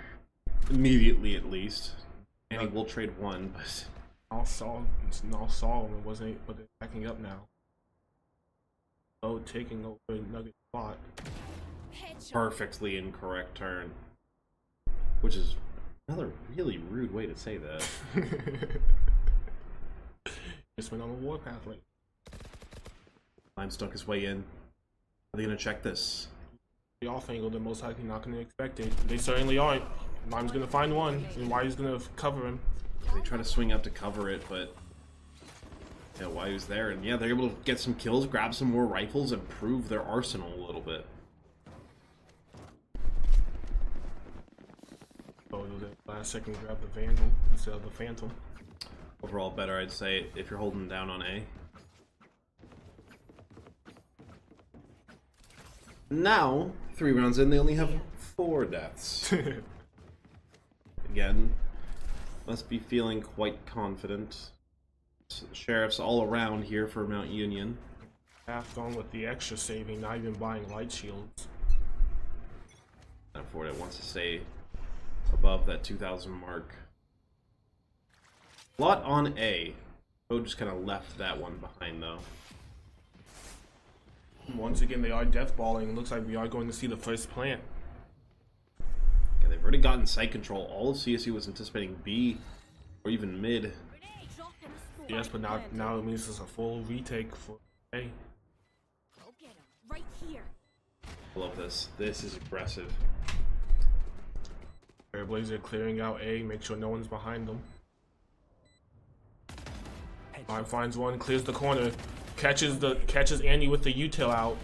immediately, at least. And he will trade 1, but... All Solomon wasn't, but they're backing up now. Oh, taking over Nugget spot. Perfectly incorrect turn. Which is another really rude way to say that. Just went on the warpath lane. Lime stuck his way in. Are they gonna check this? The off angle, they're most likely not going to expect it. They certainly aren't. Lime's going to find one, and Wyu's going to cover him. They try to swing up to cover it, but yeah, Wyu's there, and yeah, they're able to get some kills, grab some more rifles, and prove their arsenal a little bit. Oh, it was a last second grab the Vandal instead of the Phantom. Overall better, I'd say, if you're holding down on A. Now, 3 rounds in, they only have 4 deaths. Again, must be feeling quite confident. Sheriffs all around here for Mount Union. Half gone with the extra saving, not even buying light shields. Therefore, it wants to stay above that 2,000 mark. Lot on A. Bo just kind of left that one behind, though. Once again, they are deathballing. Looks like we are going to see the first plant. Yeah, they've already gotten site control. All of CSU was anticipating B or even mid. Yes, but now it means it's a full retake for A. Go get him. Right here. I love this. This is aggressive. Trailblazer clearing out A, make sure no one's behind them. Lime finds one, clears the corner, catches Andy with the util out.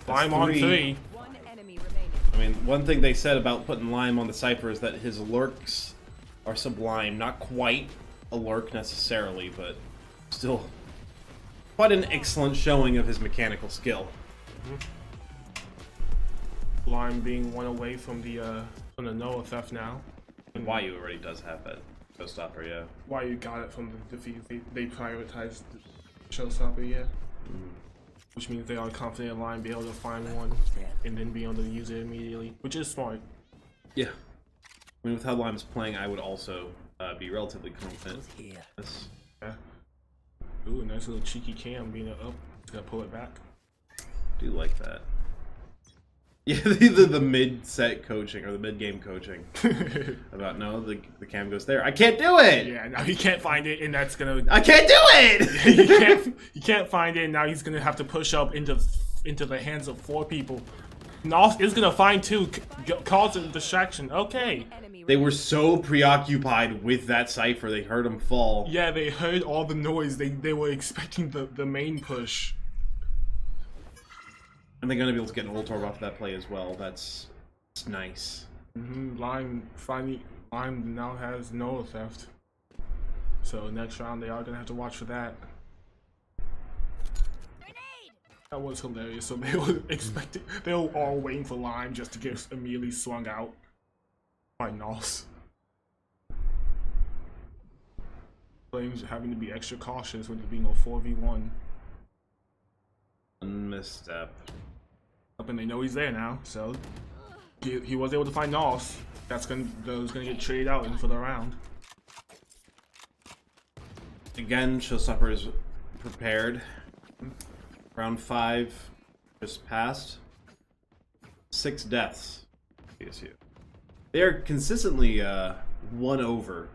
Lime on 3. One enemy remaining. I mean, one thing they said about putting Lime on the Cypher is that his lurks are sublime. Not quite a lurk necessarily, but still quite an excellent showing of his mechanical skill. Lime being one away from the Noah theft now. And Wyu already does have that showstopper, yeah. Wyu got it from the defeat. They prioritized the showstopper, yeah. Which means they are confident Lime be able to find one and then be able to use it immediately, which is smart. Yeah. I mean, with how Lime's playing, I would also be relatively confident. Yes. Yeah. Ooh, nice little cheeky cam being up. Just gotta pull it back. Do like that. Yeah, the mid-set coaching or the mid-game coaching about no, the cam goes there. I can't do it. Yeah, now he can't find it, and that's gonna. I can't do it. he can't find it. And now he's gonna have to push up into the hands of 4 people. Nos is gonna find 2, cause a distraction. Okay. They were so preoccupied with that cipher, they heard him fall. Yeah, they heard all the noise. They were expecting the main push. And they're gonna be able to get an Ultor off that play as well. That's nice. Lime now has Noah theft. So next round they are gonna have to watch for that. That was hilarious. So they were expecting, they were all waiting for Lime just to get immediately swung out by Nos. Flames having to be extra cautious with it being a 4v1. Misstep. Up and they know he's there now, so he was able to find Nos. That was gonna get traded out in for the round. Again, Showstopper is prepared. Round 5 just passed. 6 deaths. CSU. They are consistently 1 over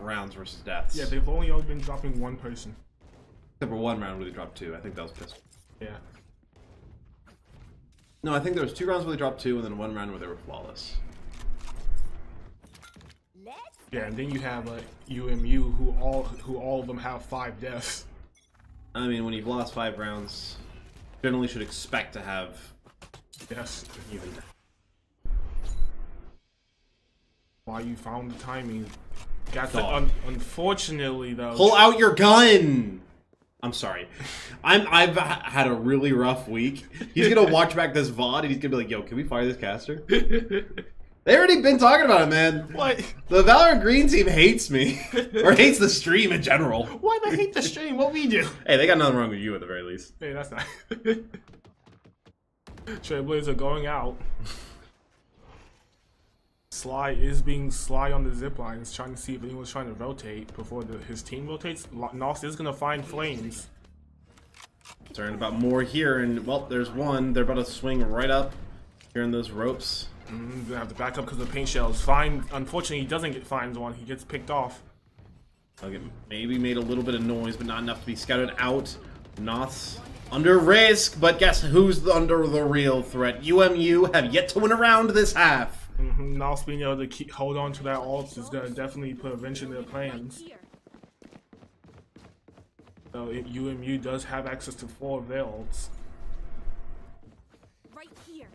rounds versus deaths. Yeah, they've only been dropping 1 person. Except for 1 round where they dropped 2. I think that was pistol. Yeah. No, I think there was 2 rounds where they dropped 2, and then 1 round where they were flawless. Yeah, and then you have UMU, who all of them have 5 deaths. I mean, when you've lost 5 rounds, generally should expect to have Yes. even. Why you found the timing? Got the unfortunately though. Pull out your gun. I'm sorry. I've had a really rough week. He's gonna watch back this VOD and he's gonna be like, "Yo, can we fire this caster?" They already been talking about it, man. What? The Valorant Green team hates me, or hates the stream in general. Why they hate the stream? What we do? Hey, they got nothing wrong with you at the very least. Hey, that's not. Trailblazer going out. Sly is being sly on the zip lines, trying to see if anyone's trying to rotate before his team rotates. Nos is gonna find flames. Concerned about more here, and well, there's one. They're about to swing right up here in those ropes. Gonna have to back up because of the paint shells. Unfortunately, he doesn't find one. He gets picked off. Nugget maybe made a little bit of noise, but not enough to be scouted out. Noth's under risk, but guess who's under the real threat? UMU have yet to win a round this half. Noss being able to hold on to that ult is going to definitely put a wrench in their plans. Here. So UMU does have access to 4 of their ults. Right here.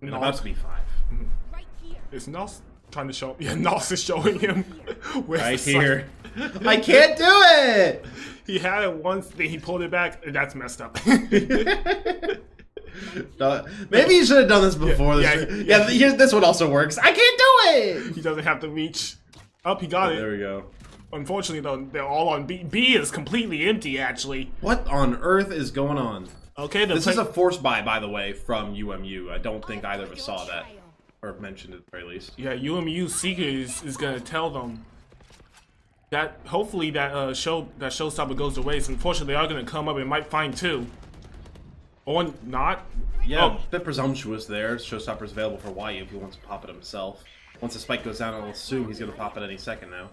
And about to be 5. Right here. Is Noss trying to show? Yeah, Noss is showing him. Where's Right the here. I can't do it! He had it once, then he pulled it back, and that's messed up. Maybe you should have done this before. This one also works. I can't do it! He doesn't have to reach. Up, he got it. There we go. Unfortunately, though, they're all on B. B is completely empty, actually. What on earth is going on? Okay, This is a force buy, by the way, from UMU. I don't think either of us saw that. Or mentioned it at the very least. Yeah, UMU Seeker is gonna tell them that hopefully that showstopper goes to waste. Unfortunately, they are gonna come up and might find 2. Or not. Yeah, Oh. a bit presumptuous there. Showstopper's available for YU if he wants to pop it himself. Once the spike goes down, I'll assume he's gonna pop it any second now.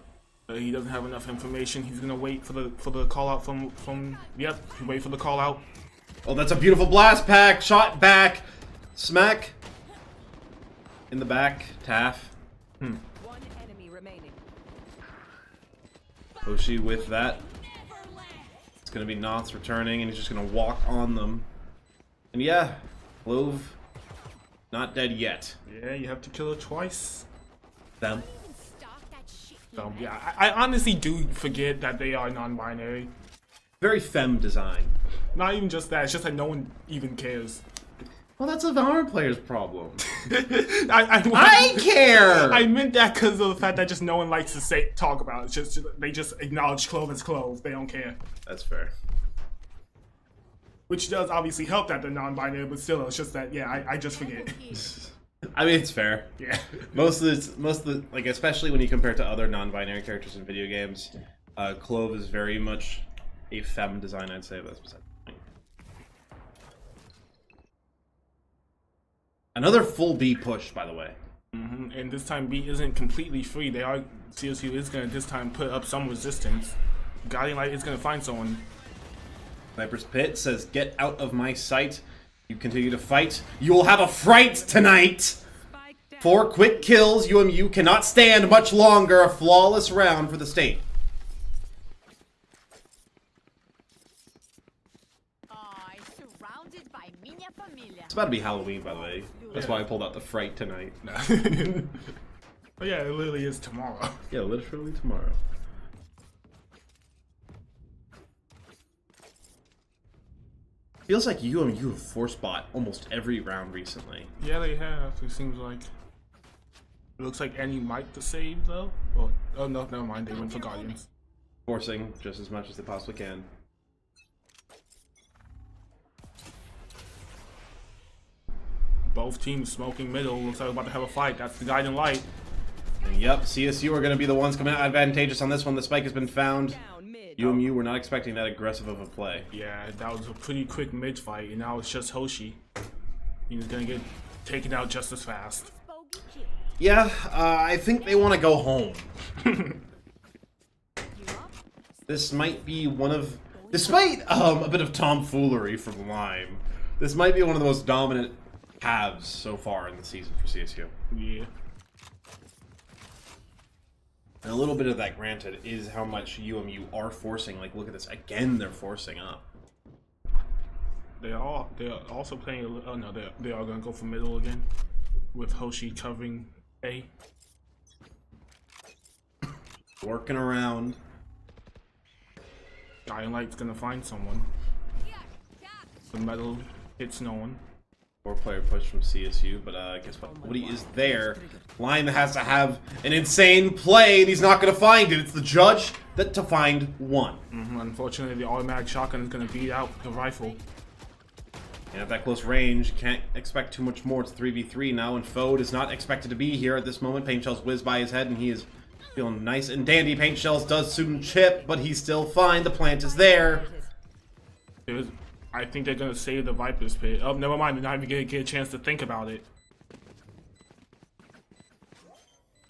He doesn't have enough information. He's gonna wait for the call out from. Yep, wait for the call out. Oh, that's a beautiful blast pack. Shot back. Smack. In the back. Taff. One enemy remaining. Hoshi with that. It's gonna be Knots returning, and he's just gonna walk on them. And yeah, Clove not dead yet. Yeah, you have to kill it twice. Them. Stop that shit. So yeah, I honestly do forget that they are non-binary. Very femme design. Not even just that, it's just that no one even cares. Well, that's a Valorant player's problem. I care! I meant that because of the fact that just no one likes to talk about it. It's just they just acknowledge Clove as Clove. They don't care. That's fair. Which does obviously help that they're non-binary, but still, it's just that I just forget. I mean, it's fair. Yeah. Most of the like, especially when you compare it to other non-binary characters in video games, Clove is very much a femme design. I'd say that's beside the point. Another full B push, by the way. And this time B isn't completely free. CSU is gonna this time put up some resistance. Guiding Light is gonna find someone. Sniper's Pit says, "Get out of my sight. You continue to fight. You will have a fright tonight." Spike down. 4 quick kills. UMU cannot stand much longer. A flawless round for the state. Surrounded by minha familia. It's about to be Halloween, by the way. That's why I pulled out the fright tonight. But yeah, it literally is tomorrow. Yeah, literally tomorrow. Feels like UMU have force bought almost every round recently. Yeah, they have. It seems like. It looks like any might to save though. Oh no, never mind. They went for Guardians. Forcing just as much as they possibly can. Both teams smoking middle. Looks like we're about to have a fight. That's the Guiding Light. And yep, CSU are going to be the ones coming out advantageous on this one. The spike has been found. Down mid. UMU were not expecting that aggressive of a play. Yeah, that was a pretty quick mid fight, and now it's just Hoshi. He's gonna get taken out just as fast. Bogey kill. Yeah, I think they want to go home. You up? This might be one of, despite a bit of tomfoolery from Lime, this might be one of the most dominant halves so far in the season for CSU. Yeah. And a little bit of that, granted, is how much UMU are forcing. Like, look at this. Again, they're forcing up. They're also playing. Oh no, they are gonna go for middle again, with Hoshi covering A. Working around. Guiding Light's gonna find someone. The metal hits no one. 4-player push from CSU, but guess what? Nobody is there. Lime has to have an insane play, and he's not going to find it. It's the judge that to find one. Unfortunately, the automatic shotgun is gonna beat out the rifle. And at that close range, can't expect too much more. It's 3v3 now, and Fode is not expected to be here at this moment. Paint shells whiz by his head, and he is feeling nice and dandy. Paint shells does soon chip, but he's still fine. The plant is there. I think they're gonna save the Viper's Pit. Oh, never mind. They're not even gonna get a chance to think about it.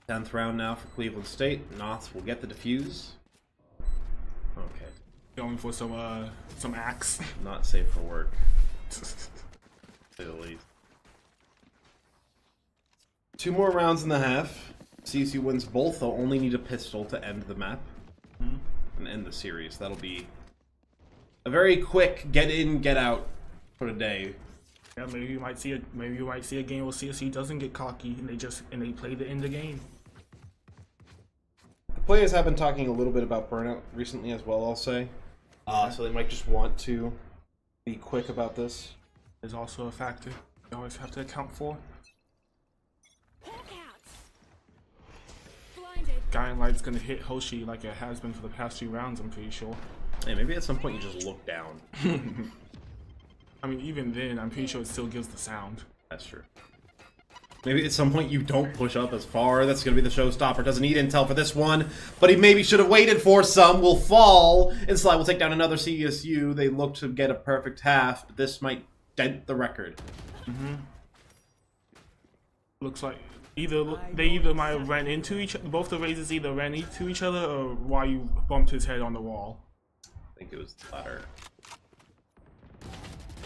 10th round now for Cleveland State. Knots will get the defuse. Going for some axe. Not safe for work. To say the least. 2 more rounds and a half. CSU wins both. They'll only need a pistol to end the map and end the series. That'll be a very quick get in, get out for the day. Yeah, maybe you might see a game where CSU doesn't get cocky and they play to end the game. The players have been talking a little bit about burnout recently as well, I'll say. So they might just want to be quick about this. There's also a factor you always have to account for. Guiding Light's gonna hit Hoshi like it has been for the past 2 rounds, I'm pretty sure. Hey, maybe at some point you just look down. I mean, even then, I'm pretty sure it still gives the sound. That's true. Maybe at some point you don't push up as far. That's going to be the showstopper. Doesn't need intel for this one, but he maybe should have waited for some. Will fall, and Sly will take down another CSU. They look to get a perfect half, but this might dent the record. Looks like they either might have ran into each other. Both the Razors either ran into each other, or Ryu bumped his head on the wall. I think it was the latter.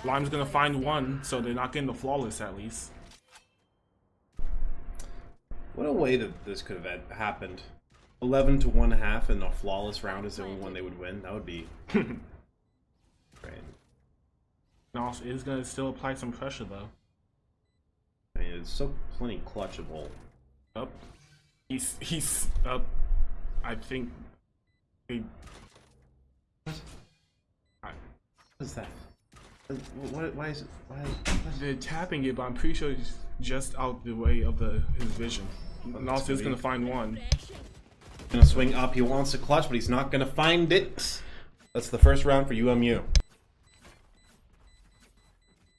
Lime's gonna find one, so they're not getting the flawless at least. What a way that this could have happened. 11 to 1.5 and a flawless round is the only one they would win. That would be great. And also, it is gonna still apply some pressure though. I mean, it's so plenty clutchable. Up. He's up. I think. What is that? Why is it? They're tapping it, but I'm pretty sure it's just out the way of his vision. And also, he's gonna find one. Gonna swing up. He wants to clutch, but he's not gonna find it. That's the first round for UMU.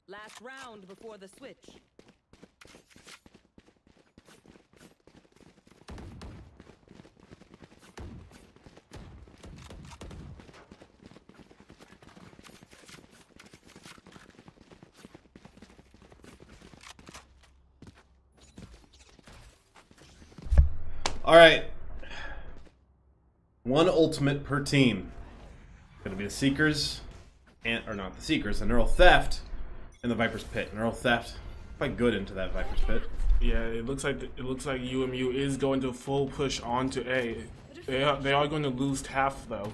Last round before the switch. All right. 1 ultimate per team. Gonna be the Seekers, or not the Seekers, the Neural Theft, and the Viper's Pit. Neural Theft, quite good into that Viper's Pit. Yeah, it looks like UMU is going to full push onto A. They are going to lose half though.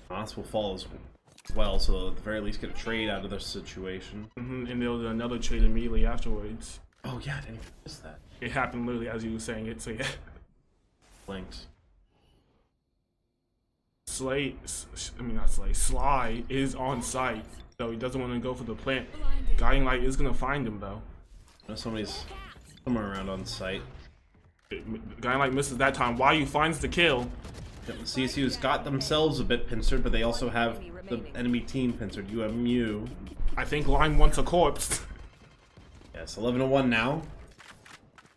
Moss will fall as well, so they'll at the very least get a trade out of this situation. And they'll do another trade immediately afterwards. Oh yeah, I didn't even miss that. It happened literally as you were saying it, so yeah. Links. Sly is on site, though he doesn't want to go for the plant. Guiding Light is gonna find him though. Somebody's somewhere around on site. Guiding Light misses that time. Ryu finds the kill. CSU's got themselves a bit pincered, but they also have the enemy team pincered. UMU. I think Lime wants a corpse. Yes, 11 to 1 now.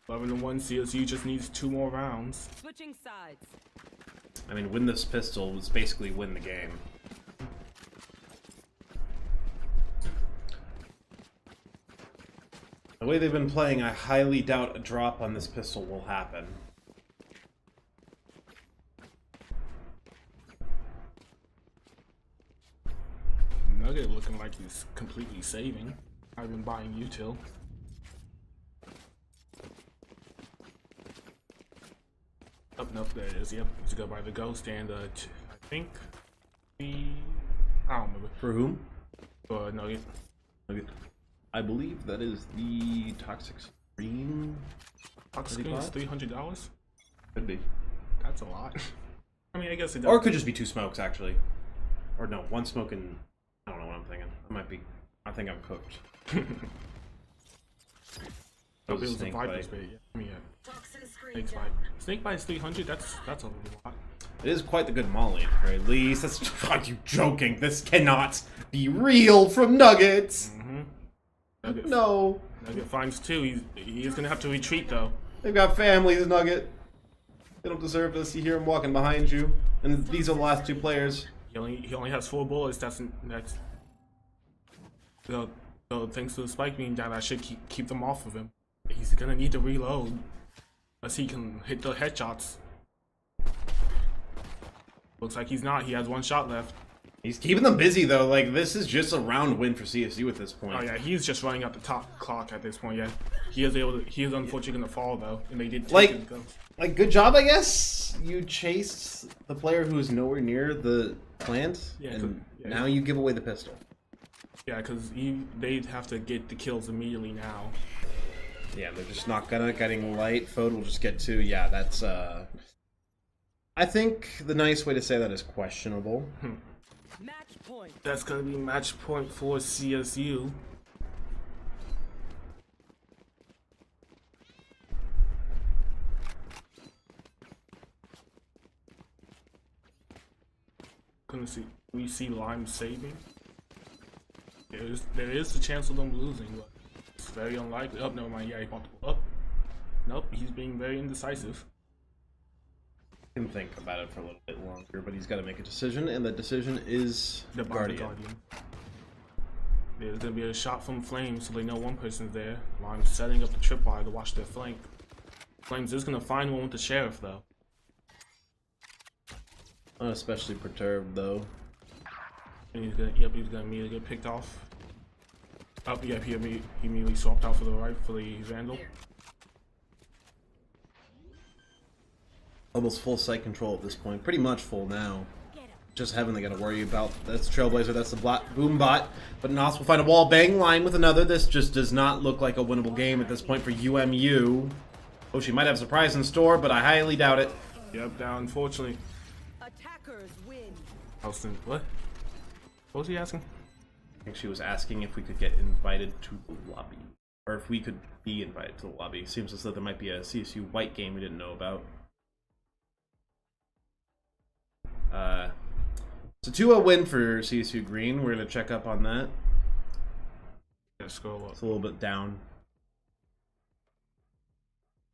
11 to 1. CSU just needs 2 more rounds. Switching sides. I mean, win this pistol was basically win the game. The way they've been playing, I highly doubt a drop on this pistol will happen. Nugget looking like he's completely saving. I've been buying util. Oh, nope, there it is. Yep, let's go by the ghost and I think I don't remember. For whom? Nugget. I believe that is the Toxic Screen. Toxic Screen is $300? Could be. That's a lot. I mean, I guess it does. Or it could just be 2 smokes, actually. Or no, 1 smoke and... I don't know what I'm thinking. I might be... I think I'm cooked. Oh, it was a Viper's bait. Yeah. I mean, yeah. Snake bite. Snake bite is 300. That's a lot. It is quite the good molly, at the very least. That's... Are you joking? This cannot be real from Nuggets! Nugget, No. Nugget finds 2. He's gonna have to retreat though. They've got families, Nugget. They don't deserve this. You hear him walking behind you. And these are the last 2 players. He only has 4 bullets. That's. So thanks to the spike being down, I should keep them off of him. He's gonna need to reload, unless he can hit the headshots. Looks like he's not. He has 1 shot left. He's keeping them busy though. Like this is just a round win for CSU at this point. Oh yeah, he's just running up the top clock at this point. Yeah, he is able to. He is unfortunately gonna fall though, and they did take his guns. Like good job, I guess. You chased the player who is nowhere near the plant, Yeah, and yeah. now you give away the pistol. Yeah, because they'd have to get the kills immediately now. Yeah, they're just not getting light. Fode will just get 2. Yeah, that's I think the nice way to say that is questionable. Match point. That's gonna be match point for CSU. Gonna see. We see Lime saving. There is the chance of them losing, but it's very unlikely. Oh, never mind. Yeah, he bumped up. Nope, he's being very indecisive. Can think about it for a little bit longer, but he's got to make a decision, and the decision is The Guardian. There's gonna be a shot from Flames, so they know one person's there. Lime's setting up the tripwire to watch their flank. Flames is gonna find one with the sheriff though. Not especially perturbed though. And he's gonna, he's gonna immediately get picked off. Oh, yep, he immediately swapped out for the right for the Vandal. Almost full site control at this point. Pretty much full now. Just Heaven they gotta worry about. That's Trailblazer, that's the boom bot. But Nos will find a wall bang line with another. This just does not look like a winnable game at this point for UMU. Oh, she might have a surprise in store, but I highly doubt it. Yep, down, unfortunately. Attackers win. Houston, what? What was he asking? I think she was asking if we could get invited to the lobby. Or if we could be invited to the lobby. Seems as though there might be a CSU white game we didn't know about. It's a 2-0 win for CSU Green. We're going to check up on that. Yeah, scroll up. It's a little bit down.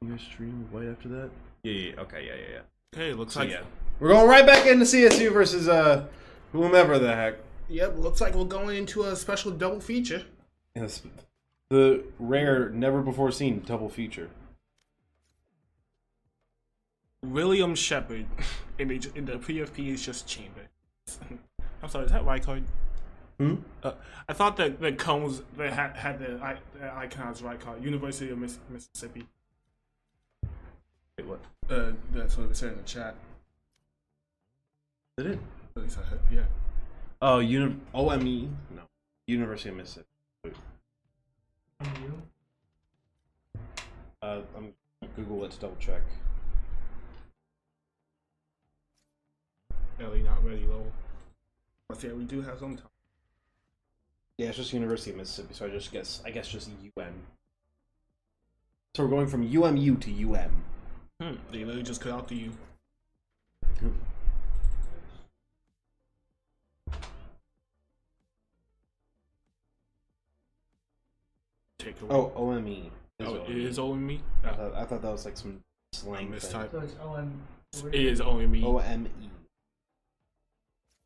You guys stream white after that? Yeah. Okay, yeah. Okay, looks So, like yeah. We're going right back into CSU versus whomever the heck. Yep, looks like we're going into a special double feature. Yes. The rare, never before seen double feature. William Shepard in the PFP is just Chamber. I'm sorry, is that right card? I thought that the cones that had the icon as right card. University of Mississippi. Wait, what? That's what it said in the chat. Did it? At least I heard, yeah. Oh, OME? No. University of Mississippi. I'm gonna Google it to double check. Ellie not ready low. But yeah, we do have some time. Yeah, it's just University of Mississippi, so I guess just UM. So we're going from UMU to UM. They literally just cut out the U. Take away. Oh, OME. Oh, it is OME? I thought that was like some slang thing. Mistype. So it's OM. It is OME. OME.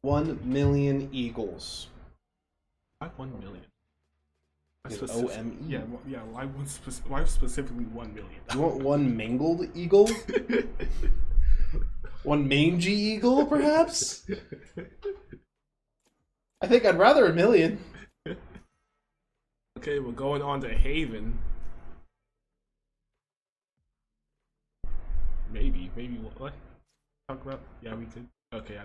1 million Eagles. Why 1 million? Why Is specific- OME? Yeah, why specifically 1 million? You want 1 mangled eagle? 1 mangy eagle, perhaps? I think I'd rather 1 million. Okay, we're going on to Haven. Maybe what? Talk about? Yeah, we could. Okay.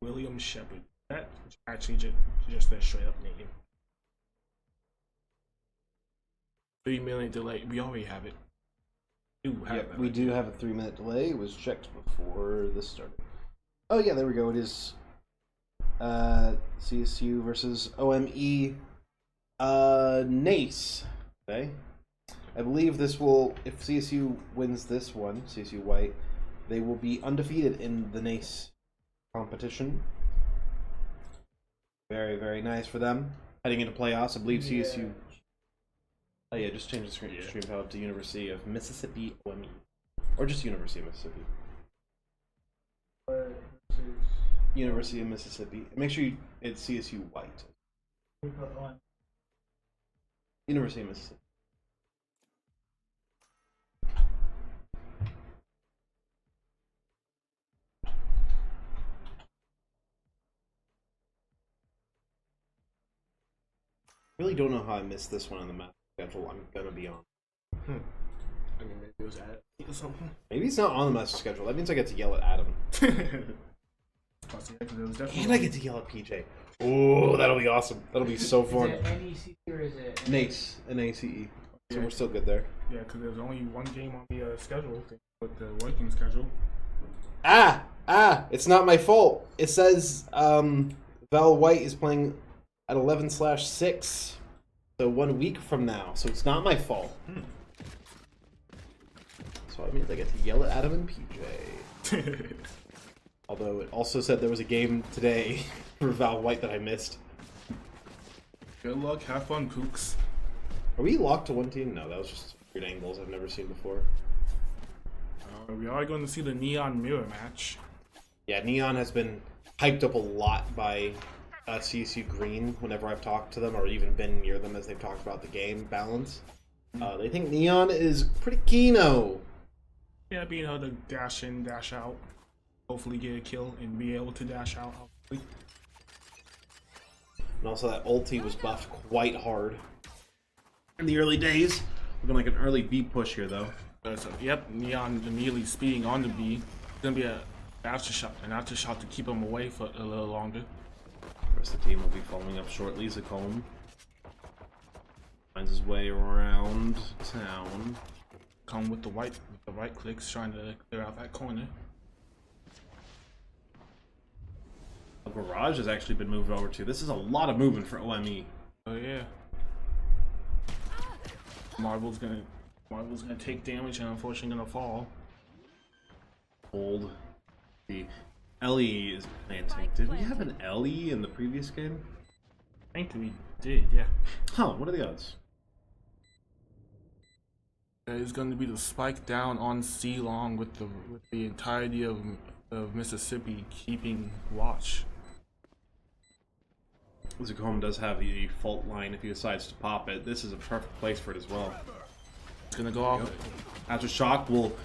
William Shepard. That actually just a straight up name. 3 million delay. We already have it. We do have a 3-minute delay. It was checked before this started. Oh yeah, there we go. It is CSU versus OME NECC. Okay. I believe this will, if CSU wins this one, CSU White, they will be undefeated in the NECC competition. Very, very nice for them. Heading into playoffs, I believe CSU... Oh yeah, just change the stream title to University of Mississippi OME. Or just University of Mississippi. University of Mississippi. Make sure it's CSU White. University of Mississippi. Really don't know how I missed this one on the map schedule. I'm gonna be on. I mean, maybe it was at or something. Maybe it's not on the message schedule. That means I get to yell at Adam. Plus, yeah, 'cause it was definitely And I get to yell at PJ. Oh, that'll be awesome. That'll be so fun. Is it NECC or is it? NACE, N-A-C-E. So Yeah. we're still good there. Yeah, because there was only one game on the schedule with the working schedule. It's not my fault. It says Val White is playing at 11/6. So 1 week from now. So it's not my fault. So that means I get to yell at Adam and PJ. Although it also said there was a game today for Val White that I missed. Good luck, have fun, Kooks. Are we locked to one team? No, that was just weird angles I've never seen before. We are going to see the Neon Mirror match. Yeah, Neon has been hyped up a lot by CSU Green whenever I've talked to them or even been near them as they've talked about the game balance. They think Neon is pretty keen-o. Yeah, being able to dash in, dash out, hopefully get a kill, and be able to dash out. Hopefully. And also that ulti was buffed quite hard in the early days. Looking like an early B push here, though. So, yep, Neon immediately speeding on the B. It's gonna be an after shot to keep him away for a little longer. The rest of the team will be following up shortly. Zacombe finds his way around town. Come with the right clicks, trying to clear out that corner. The garage has actually been moved over to. This is a lot of movement for OME. Oh yeah. Marvel's gonna take damage and unfortunately gonna fall. Old. The Ellie is planting. Did we have an Ellie in the previous game? I think we did, yeah. Huh, what are the odds? It's going to be the spike down on C long with the entirety of Mississippi keeping watch. Zacombe does have the fault line if he decides to pop it. This is a perfect place for it as well. It's gonna go off. After shock will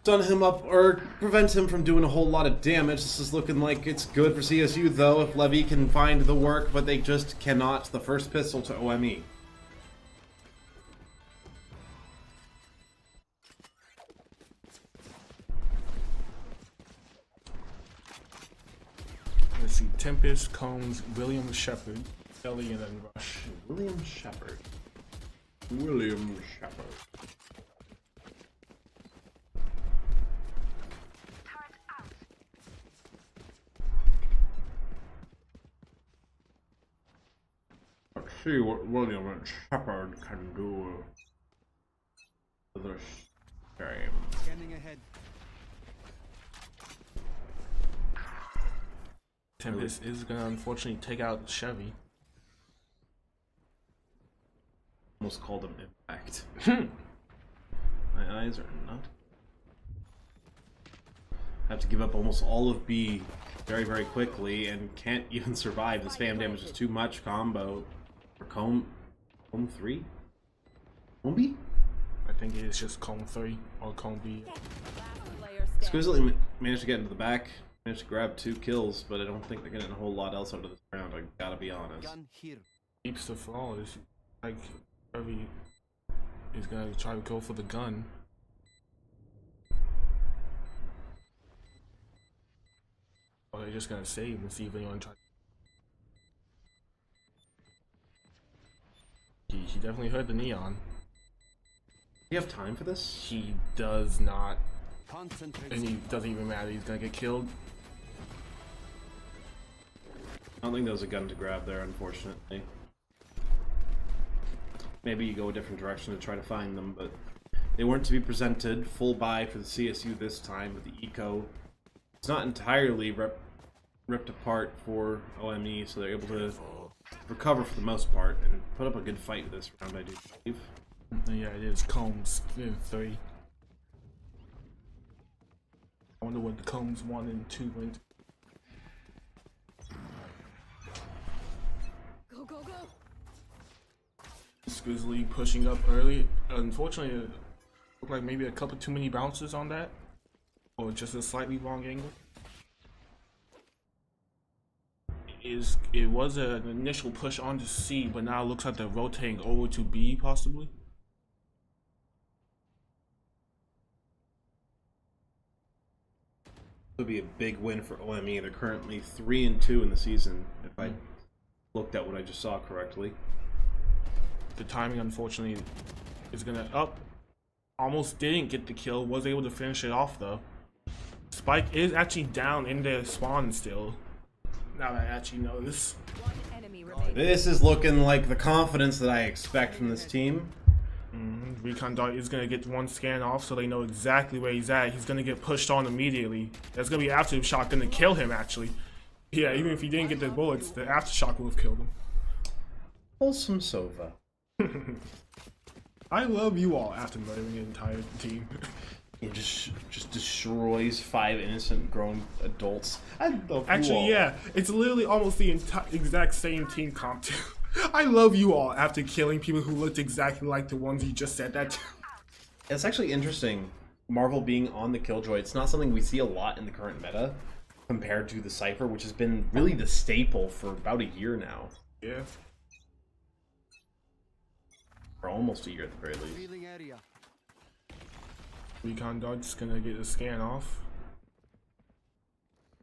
stun him up or prevent him from doing a whole lot of damage. This is looking like it's good for CSU though if Levy can find the work, but they just cannot. The first pistol to OME. Let's see, Tempest, Combs, William Shepard, Ellie, and then Rush. William Shepard. William Shepard. Let's see what William Shepard can do this game. Scanning ahead. Tempest is gonna unfortunately take out Chevy. Almost called him Impact. My eyes are not. Have to give up almost all of B very, very quickly and can't even survive. The spam damage is too much combo. For Comb 3? Comb B? I think it is just Comb 3 or Comb B. Last player standing. Exquisitely managed to get into the back. Managed to grab 2 kills, but I don't think they're getting a whole lot else out of this round. I gotta be honest. Gun here. Keeps the fall is like Chevy is gonna try to go for the gun. Or they're just gonna save and see if anyone tries. He definitely heard the neon. Do you have time for this? He does not, Concentrate. and he doesn't even matter. He's gonna get killed. I don't think there was a gun to grab there, unfortunately. Maybe you go a different direction to try to find them, but they weren't to be presented. Full buy for the CSU this time with the eco. It's not entirely ripped apart for OME, so they're able to recover for the most part and put up a good fight this round, I do believe. Yeah, it is Combs 3. I wonder what the Combs 1 and 2 went. Go, go, go. Squizzly pushing up early. Unfortunately, it looked like maybe a couple too many bounces on that, or just a slightly wrong angle. it was an initial push onto C, but now it looks like they're rotating over to B possibly. Would be a big win for OME. They're currently 3-2 in the season, if I looked at what I just saw correctly. The timing, unfortunately, is gonna up. Almost didn't get the kill. Was able to finish it off though. Spike is actually down in their spawn still. Now that I actually know this. One enemy remaining. This is looking like the confidence that I expect from this team. Recon Dart is gonna get one scan off, so they know exactly where he's at. He's gonna get pushed on immediately. That's gonna be an absolute shock. Gonna kill him actually. Yeah, even if he didn't get the bullets, the aftershock would have killed him. Wholesome Sova. I love you all after murdering the entire team. He just destroys 5 innocent grown adults. I love you Actually, all. yeah, it's literally almost the exact same team comp too. I love you all after killing people who looked exactly like the ones you just said that to. It's actually interesting, Marvel being on the Killjoy. It's not something we see a lot in the current meta compared to the Cypher, which has been really the staple for about a year now. Yeah. Or almost a year at the very least. Revealing area. Recon Dart's gonna get a scan off.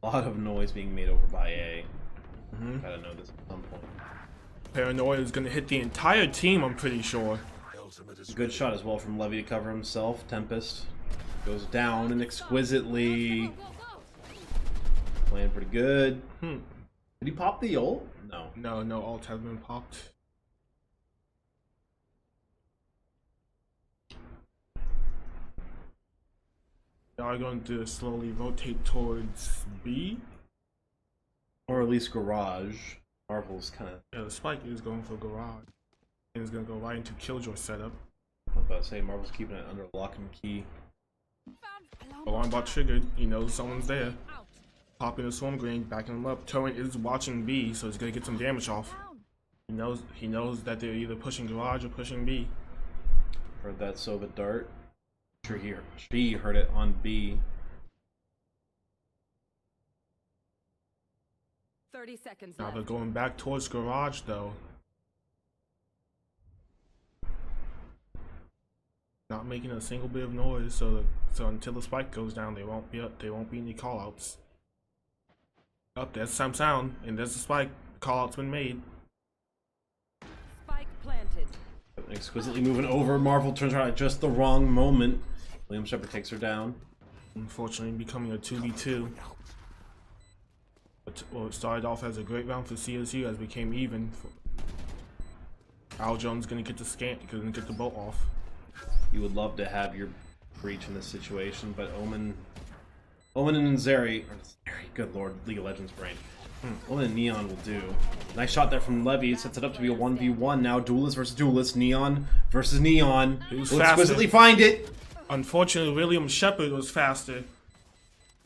A lot of noise being made over by A. Gotta know this at some point. Paranoia is gonna hit the entire team, I'm pretty sure. Good shot as well from Levy to cover himself. Tempest goes down and exquisitely. Playing pretty good. Did he pop the ult? No. No ult has been popped. They are going to slowly rotate towards B. Or at least Garage. Marvel's kind of. Yeah, the Spike is going for Garage. And is going to go right into Killjoy setup. I was about to say, Marvel's keeping it under lock and key. Alarm bot triggered. He knows someone's there. Popping a swarm grenade, backing him up. Torrent is watching B, so he's going to get some damage off. He knows that they're either pushing Garage or pushing B. Heard that Sova dart. Sure, she heard it on B. 30 seconds Now left. they're going back towards Garage though. Not making a single bit of noise, so until the Spike goes down, they won't be up. There won't be any callouts. Up there's some sound, and there's the Spike. Callout's been made. Spike planted. Exquisitely moving over. Marvel turns around at just the wrong moment. William Shepard takes her down. Unfortunately, becoming a 2v2. Well, it started off as a great round for CSU as it became even. Al Jones gonna get the gonna get the bolt off. You would love to have your breach in this situation, but Omen and Zeri, good lord, League of Legends brain. Omen and Neon will do. Nice shot there from Levy. Sets it up to be a 1v1 now. Duelist versus Duelist. Neon versus Neon. Who's Will faster? exquisitely find it. Unfortunately, William Shepard was faster.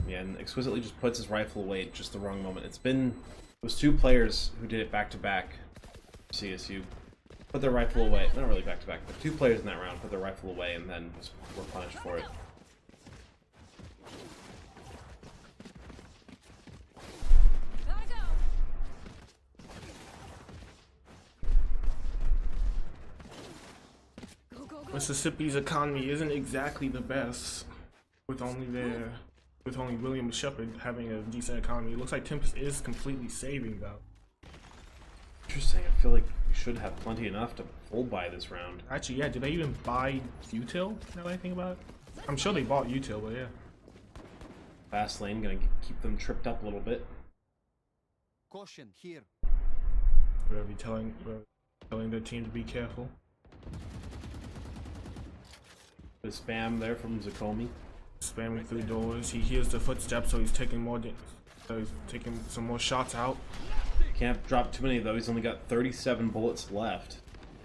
Yeah, and exquisitely just puts his rifle away at just the wrong moment. It was 2 players who did it back to back. CSU put their rifle away. Not really back to back, but 2 players in that round put their rifle away and then were punished for it. Gotta go. Go, go, go. Mississippi's economy isn't exactly the best, with only William Shepard having a decent economy. It looks like Tempest is completely saving though. Interesting. I feel like we should have plenty enough to full buy this round. Actually, yeah, did they even buy util? Now that I think about it, I'm sure they bought util, but yeah. Fast lane gonna keep them tripped up a little bit. Caution here. We're telling their team to be careful. The spam there from Zakomi. Spamming through doors. He hears the footsteps, so he's taking some more shots out. Can't drop too many though. He's only got 37 bullets left.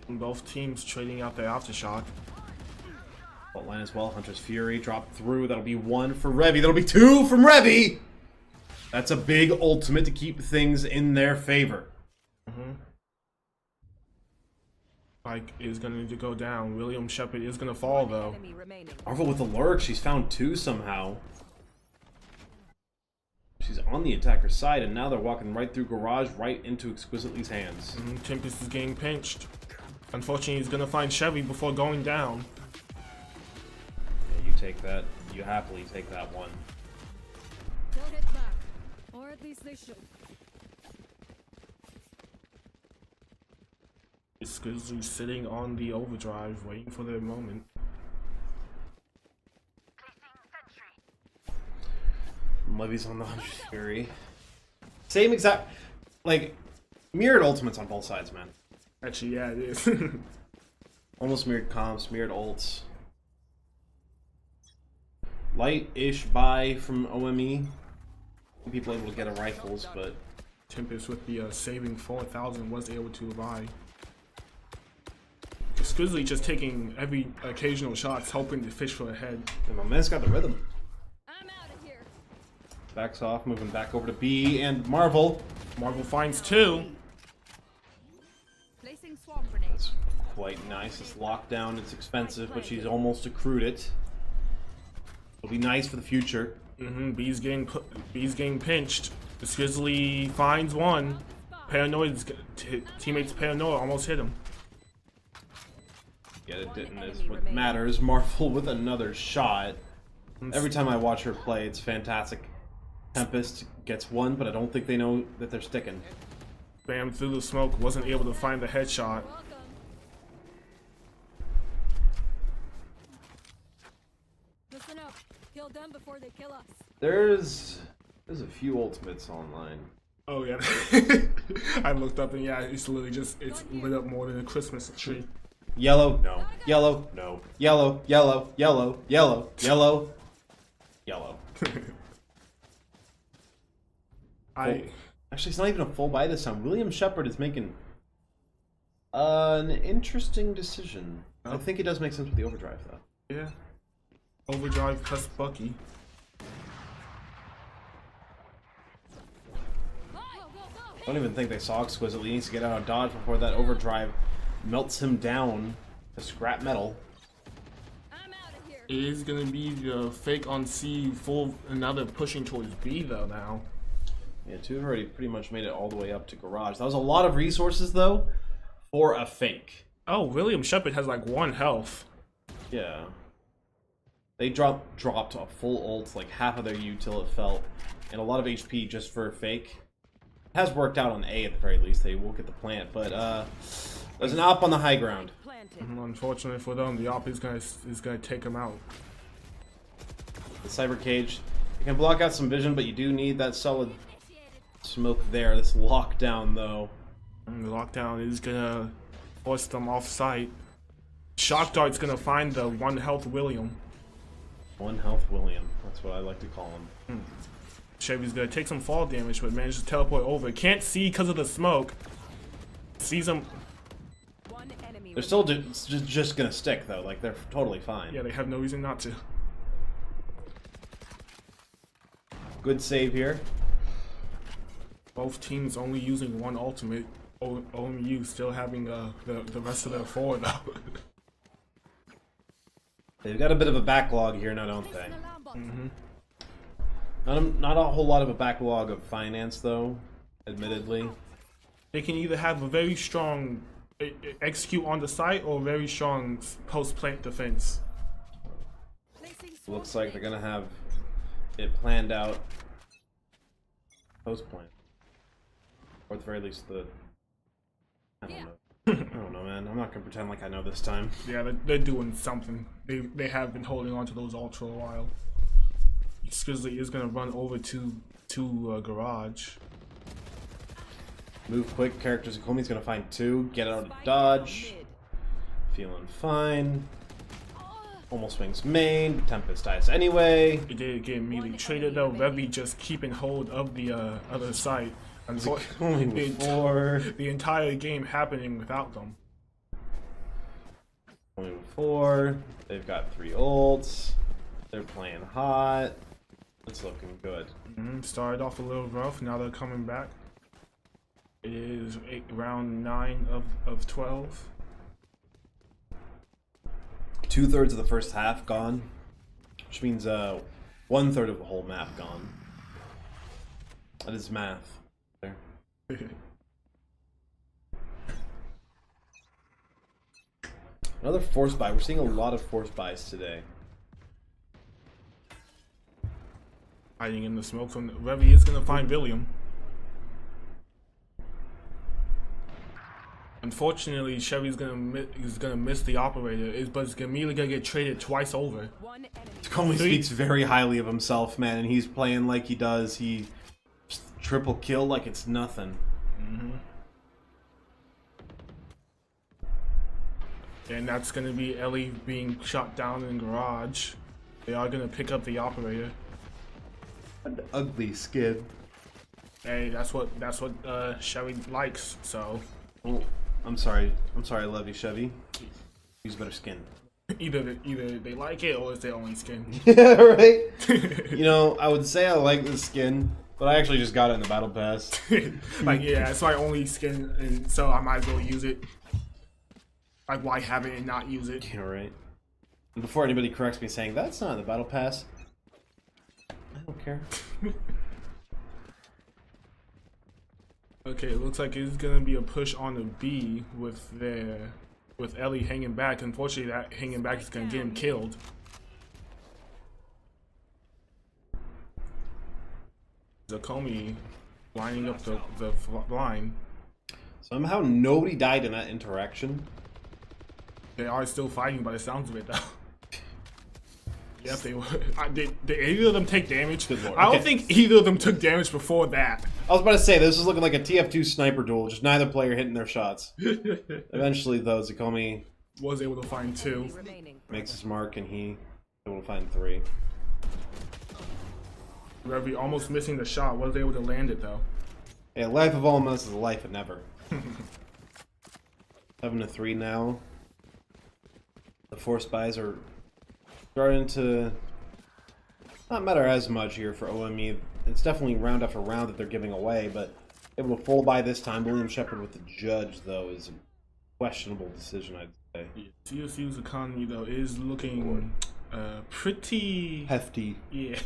And both teams trading out their aftershock. Fault line as well. Hunter's Fury dropped through. That'll be 1 for Revy. That'll be 2 from Revy. That's a big ultimate to keep things in their favor. Spike is going to go down. William Shepard is going to fall though. Enemy remaining. Marvel with the lurk. She's found 2 somehow. She's on the attacker's side, and now they're walking right through Garage, right into Exquisitely's hands. Tempest is getting pinched. Unfortunately, he's gonna find Chevy before going down. Yeah, you take that. You happily take that one. They'll hit back. Or at least they should. Exquisitely sitting on the overdrive, waiting for their moment. Levy's on the Hunter's Fury. Same exact, like, mirrored ultimates on both sides, man. Actually, yeah, it is. Almost mirrored comps, mirrored ults. Light-ish buy from OME. People able to get a rifles, but Tempest with the saving 4,000 was able to buy. Exquisitely just taking every occasional shots, hoping to fish for a head. and my man's got the rhythm. I'm out of here. Backs off, moving back over to B, and Marvel. Marvel finds 2. Placing swamp grenades. Quite nice. It's lockdown. It's expensive, but she's almost accrued it. It'll be nice for the future. B's getting pinched. Exquisitely finds 1. Paranoid, teammates Paranoia almost hit him. Yet it didn't is what matters. Marvel with another shot. Every time I watch her play, it's fantastic. Tempest gets 1, but I don't think they know that they're sticking. Bam through the smoke, wasn't able to find the headshot. Welcome. Listen up. Kill them before they kill us. There's a few ultimates online. Oh yeah. I looked up and yeah, it's literally just, it's lit up more than a Christmas tree. Yellow, no. Yellow, no. Yellow, yellow, yellow, yellow, yellow, yellow. Actually, it's not even a full buy this time. William Shepard is making an interesting decision. I think it does make sense with the overdrive, though. Yeah. Overdrive plus Bucky. I don't even think they saw Exquisitely. He needs to get out of dodge before that overdrive melts him down to scrap metal. I'm out of here. It is gonna be the fake on C full, and now they're pushing towards B though now. Yeah, 2 have already pretty much made it all the way up to Garage. That was a lot of resources, though, for a fake. Oh, William Shepard has like 1 health. Yeah. They dropped a full ult, like half of their util it felt, and a lot of HP just for a fake. It has worked out on A at the very least. They will get the plant, but there's an op on the high ground. Planted. Unfortunately for them, the op is gonna take him out. The Cyber Cage, you can block out some vision, but you do need that solid smoke there. This lockdown, though. And the lockdown is gonna force them off site. Shock Dart's gonna find the 1 health William. 1 health William. That's what I like to call him. Chevy's gonna take some fall damage, but manages to teleport over. Can't see because of the smoke. Sees him. One enemy. They're still just gonna stick, though. Like, they're totally fine. Yeah, they have no reason not to. Good save here. Both teams only using 1 ultimate. OMU still having the rest of their 4 though. They've got a bit of a backlog here now, don't they? Alarm box. Not a whole lot of a backlog of finance, though, admittedly. They can either have a very strong execute on the site or very strong post-plant defense. Placing swamp Looks like they're grenades. gonna have it planned out post-plan. Or at the very least, I don't know. I don't know, man. I'm not gonna pretend like I know this time. Yeah, they're doing something. They have been holding on to those ult for a while. Exquisitely is gonna run over to Garage. Move quick. Characters. Komi's gonna find 2. Get out of dodge. Mid. Feeling fine. Almost swings main. But Tempest dies anyway. It did get immediately traded though. Revy just keeping hold of the other side. Only The, 4. the entire game happening without them. Only 4. They've got 3 ults. They're playing hot. It's looking good. Started off a little rough. Now they're coming back. It is round 9 of 12. 2/3 of the first half gone, which means 1/3 of the whole map gone. That is math. There. Another force buy. We're seeing a lot of force buys today. Hiding in the smoke from Revy is gonna find William. Unfortunately, Chevy's gonna miss the operator, but it's immediately gonna get traded twice over. One enemy. Comey speaks very highly of himself, man, and he's playing like he does. He just triple kill like it's nothing. And that's gonna be Ellie being shot down in garage. They are gonna pick up the operator. An ugly skin. Hey, that's what Chevy likes. So Oh, I'm sorry, Levy Chevy. Use better skin. either they like it or it's their only skin. Yeah, right. You know, I would say I like the skin, but I actually just got it in the battle pass. Like, yeah, it's my only skin, and so I might as well use it. Like, why have it and not use it? Yeah, right. And before anybody corrects me saying that's not in the battle pass, I don't care. Okay, it looks like it's gonna be a push on the B with Ellie hanging back. Unfortunately, that hanging back is gonna get him killed. Zakomi lining up the line. Somehow nobody died in that interaction. They are still fighting by the sounds of it, though. Yep, they were. Did either of them take damage? Good lord. I don't Okay. think either of them took damage before that. I was about to say, this is looking like a TF2 sniper duel, just neither player hitting their shots. Eventually, though, Zakomi Was able to find two. Remaining. makes his mark, and he able to find 3. Revy almost missing the shot. Was able to land it, though. Yeah, life of almost is a life of never. 7-3 now. The force buys are starting to not matter as much here for OME. It's definitely round after round that they're giving away, but able to full buy this time. William Shepard with the judge, though, is a questionable decision, I'd say. CSU's economy, though, is looking pretty Hefty. Yeah.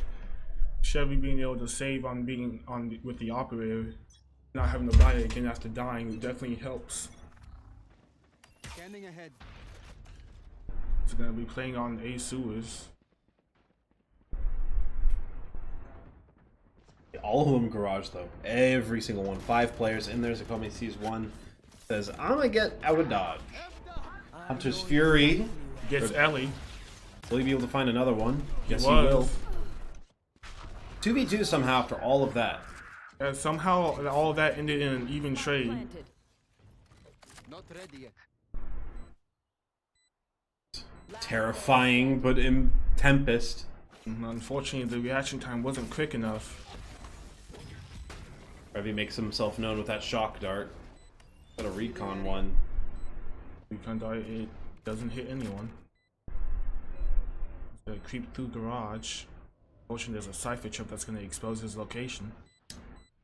Chevy being able to save on being with the operator, not having to buy it again after dying, definitely helps. Scanning ahead. It's gonna be playing on A sewers. All of them garage, though. Every single one. 5 players in there. Zakomi sees one. Says, I'm gonna get out of dodge. Hunter's Fury. Gets Ellie. Will he be able to find another one? Yes, he was. will. 2v2 somehow after all of that. Somehow all of that ended in an even trade. Planted. Not ready yet. Terrifying, but in Tempest. Unfortunately, the reaction time wasn't quick enough. Revy makes himself known with that shock dart. Got a recon one. Recon dart, it doesn't hit anyone. It's gonna creep through garage. Unfortunately, there's a cipher chip that's gonna expose his location.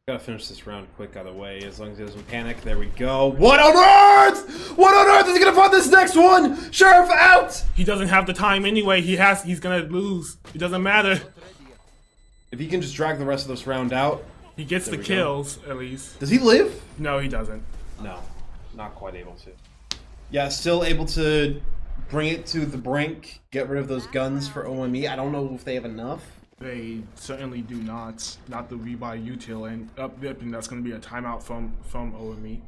Gotta finish this round quick either way, as long as he doesn't panic. There we go. What on earth? What on earth is he gonna find this next one? Sheriff out! He doesn't have the time anyway. He's gonna lose. It doesn't matter. Not ready yet. If he can just drag the rest of this round out. He gets There the we go. kills at least. Does he live? No, he doesn't. No, not quite able to. Yeah, still able to bring it to the brink, get rid of those guns for OME. I don't know if they have enough. They certainly do not. Not the rebuy util, and and that's going to be a timeout from OME.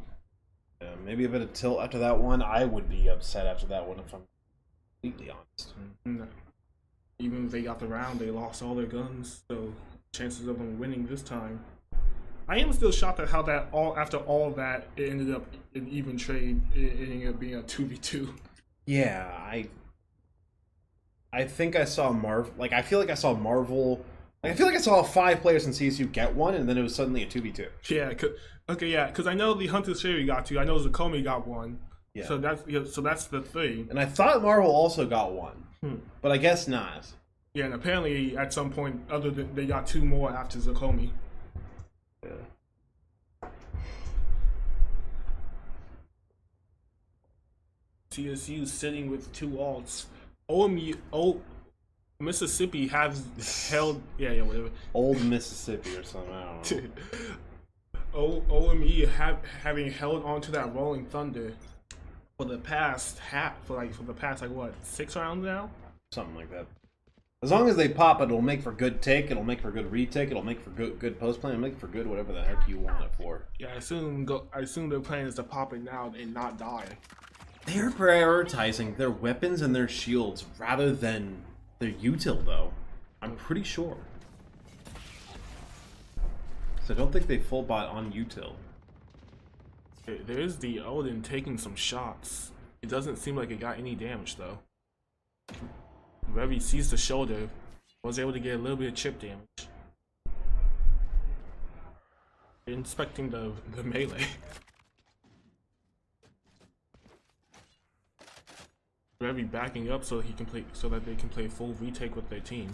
Yeah, maybe a bit of tilt after that one. I would be upset after that one if I'm completely honest. And even if they got the round, they lost all their guns, so chances of them winning this time. I am still shocked at how that after all of that, it ended up an even trade. It ended up being a 2v2. Yeah, I think I saw Marvel. Like, I feel like I saw Marvel. Like, I feel like I saw 5 players in CSU get one, and then it was suddenly a 2v2. Yeah, because I know the Hunter's Fury got 2. I know Zakomi got 1. Yeah. So that's the 3. And I thought Marvel also got 1, but I guess not. Yeah, and apparently at some point, they got 2 more after Zakomi. Yeah. CSU sitting with 2 alts. OME Mississippi has held, yeah, whatever. Old Mississippi or something. I don't know. OME having held on to that Rolling Thunder for the past like what, 6 rounds now? Something like that. As long as they pop it, it'll make for good take, it'll make for good retake, it'll make for good post play, it'll make for good whatever the heck you want it for. Yeah, I assume their plan is to pop it now and not die. They're prioritizing their weapons and their shields rather than their util, though. I'm pretty sure. So I don't think they full bot on util. There's the Odin taking some shots. It doesn't seem like it got any damage though. Revy sees the shoulder, was able to get a little bit of chip damage. Inspecting the melee. Revy backing up so that they can play full retake with their team.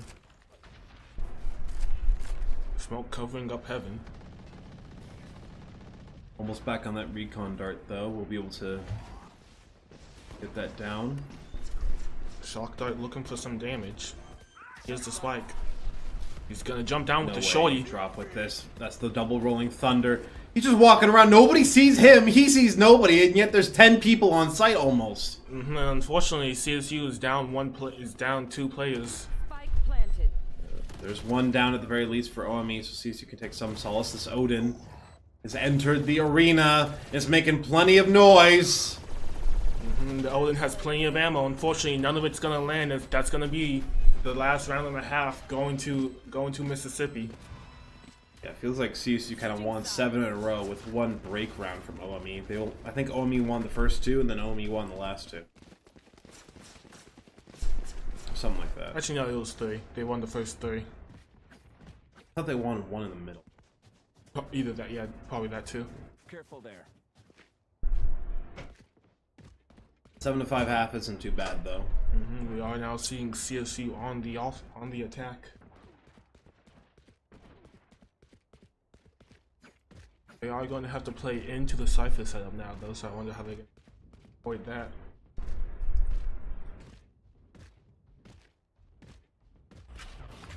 Smoke covering up heaven. Almost back on that recon dart though. We'll be able to get that down. Shock dart looking for some damage. Here's the spike. He's gonna jump down with the way shorty. Drop with this. That's the double rolling thunder. He's just walking around. Nobody sees him. He sees nobody, and yet there's 10 people on site almost. And unfortunately, CSU is down 2 players. Spike planted. There's one down at the very least for OME, so CSU can take some solace. This Odin has entered the arena. Is making plenty of noise. The Odin has plenty of ammo. Unfortunately, none of it's gonna land. That's gonna be the last round and a half going to Mississippi. Yeah, it feels like CSU kind of won 7 in a row with one break round from OME. I think OME won the first 2, and then OME won the last 2. Something like that. Actually, no, it was 3. They won the first 3. I thought they won 1 in the middle. Either that, yeah, probably that too. Careful there. 7 to 5 half isn't too bad though. We are now seeing CSU on the attack. They are going to have to play into the Cypher setup now though, so I wonder how they can avoid that.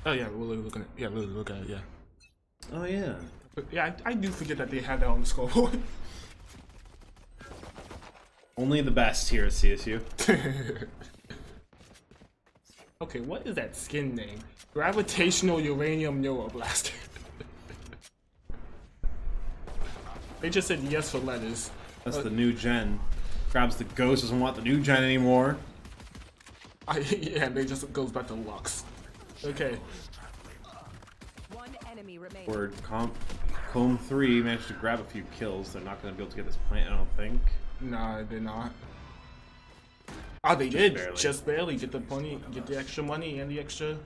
Oh yeah, we're looking at it, yeah. Oh yeah. But yeah, I do forget that they had that on the scoreboard. Only the best here at CSU. Okay, what is that skin name? Gravitational Uranium Neuroblaster. They just said yes for letters. That's the new gen. Grabs the ghost, doesn't want the new gen anymore. Yeah, they just goes back to Lux. Okay. One enemy remaining. Word Comb 3 managed to grab a few kills. They're not going to be able to get this plant, I don't think. Nah, they're not. Oh, they did. Barely. Just barely get the extra money and the extra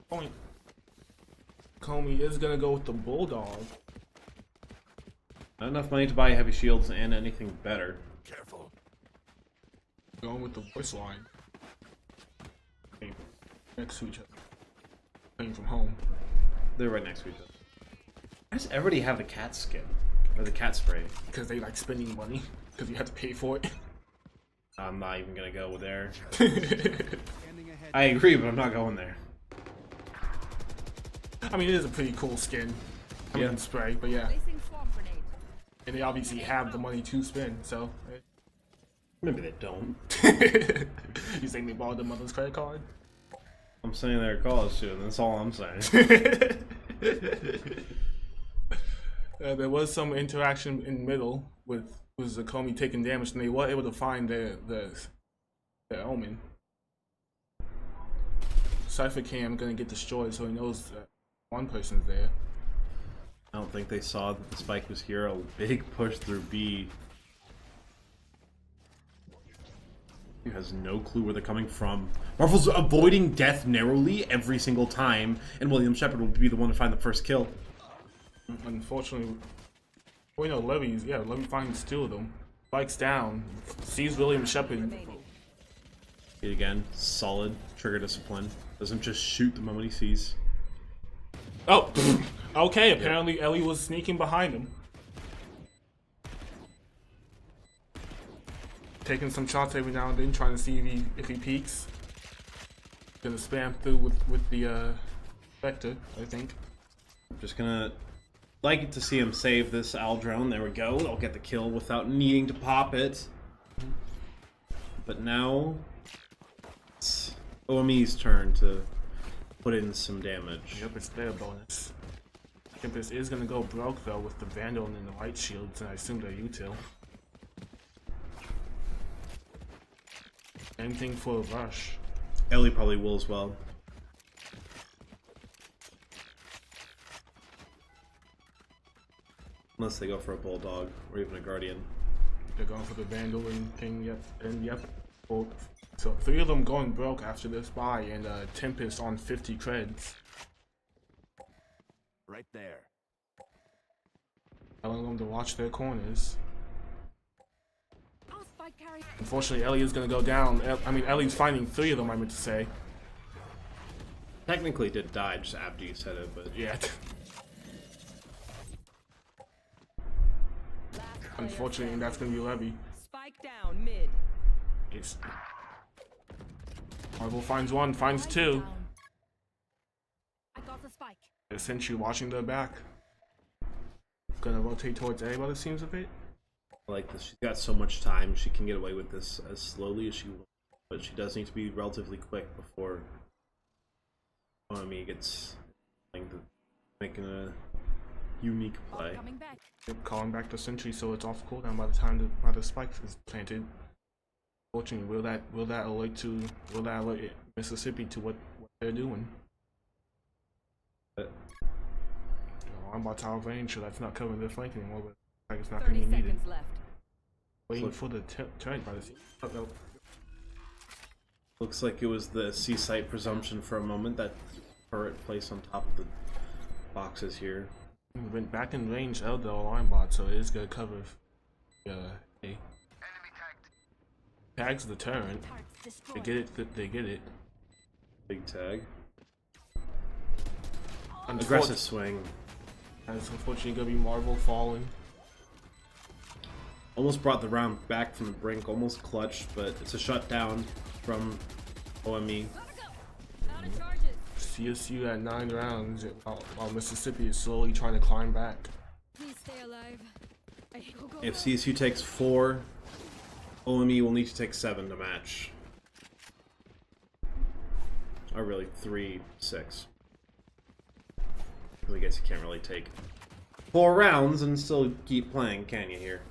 point. Comey is gonna go with the Bulldog. Not enough money to buy heavy shields and anything better. Careful. Going with the voice line. Okay. Next to each other. Playing from home. They're right next to each other. Why does everybody have the cat skin? Or the cat spray? Because they like spending money. Because you have to pay for it. I'm not even gonna go there. Scanning ahead. I agree, but I'm not going there. I mean, it is a pretty cool skin. Coming in spray, but yeah. Placing swamp grenade. And they obviously have the money to spend, so. Maybe they don't. You saying they borrowed their mother's credit card? I'm saying they're a college student, that's all I'm saying. There was some interaction in the middle with Zakomi taking damage, and they were able to find their omen. Cypher Cam gonna get destroyed, so he knows that one person's there. I don't think they saw that the spike was here. A big push through B. He has no clue where they're coming from. Marvel's avoiding death narrowly every single time, and William Shepard will be the one to find the first kill. Unfortunately, well, you know, Levy finds 2 of them. Spikes down, sees William Shepard. Remaining. Hit again, solid trigger discipline. Doesn't just shoot the moment he sees. Oh, okay. Apparently, Ellie was sneaking behind him, taking some shots every now and then, trying to see if he peeks. Gonna spam through with the vector, I think. Just gonna like to see him save this Al drone. There we go. They'll get the kill without needing to pop it. But now it's OME's turn to put in some damage. Yep, it's their bonus. Tempest is gonna go broke though with the Vandal and the Light Shields, and I assume they're util. Anything for a rush. Ellie probably will as well. Unless they go for a Bulldog or even a Guardian. They're going for the Vandal and King, yep, and yep. Well, so 3 of them going broke after this buy, and Tempest on 50 creds. Right there. Telling them to watch their corners. I'll spike carry. Unfortunately, Ellie is gonna go down. I mean, Ellie's finding 3 of them, I meant to say. Technically did die just after you said it, but Yeah. Unfortunately, that's gonna be Levy. Spike down mid. It's Marvel finds 1, finds 2. Down. I got the spike. Essentially watching their back. Gonna rotate towards A by the seams of it. I like this. She's got so much time. She can get away with this as slowly as she wants, but she does need to be relatively quick before OME gets making a unique play. Coming back. Yep, calling back the sentry so it's off cooldown by the time the spike is planted. Fortunately, will that alert Mississippi to what they're doing? I'm about out of range, so that's not covering their flank anymore, but like it's not gonna 30 be needed. seconds left. Waiting for the turret by the sea. Oh, no. Looks like it was the C-site presumption for a moment, that turret placed on top of the boxes here. Went back in range of the alarm bot, so it is gonna cover A. Tags the turret. Targets They destroyed. get it. They get it. Big tag. Unfortunately, Aggressive swing. That's unfortunately gonna be Marvel falling. Almost brought the round back from the brink, almost clutched, but it's a shutdown from OME. Out of charges. CSU at 9 rounds, while Mississippi is slowly trying to climb back. Please stay alive. Go, go, If go. CSU takes 4, OME will need to take 7 to match. Or really, 3, 6. I guess you can't really take 4 rounds and still keep playing, can you, here?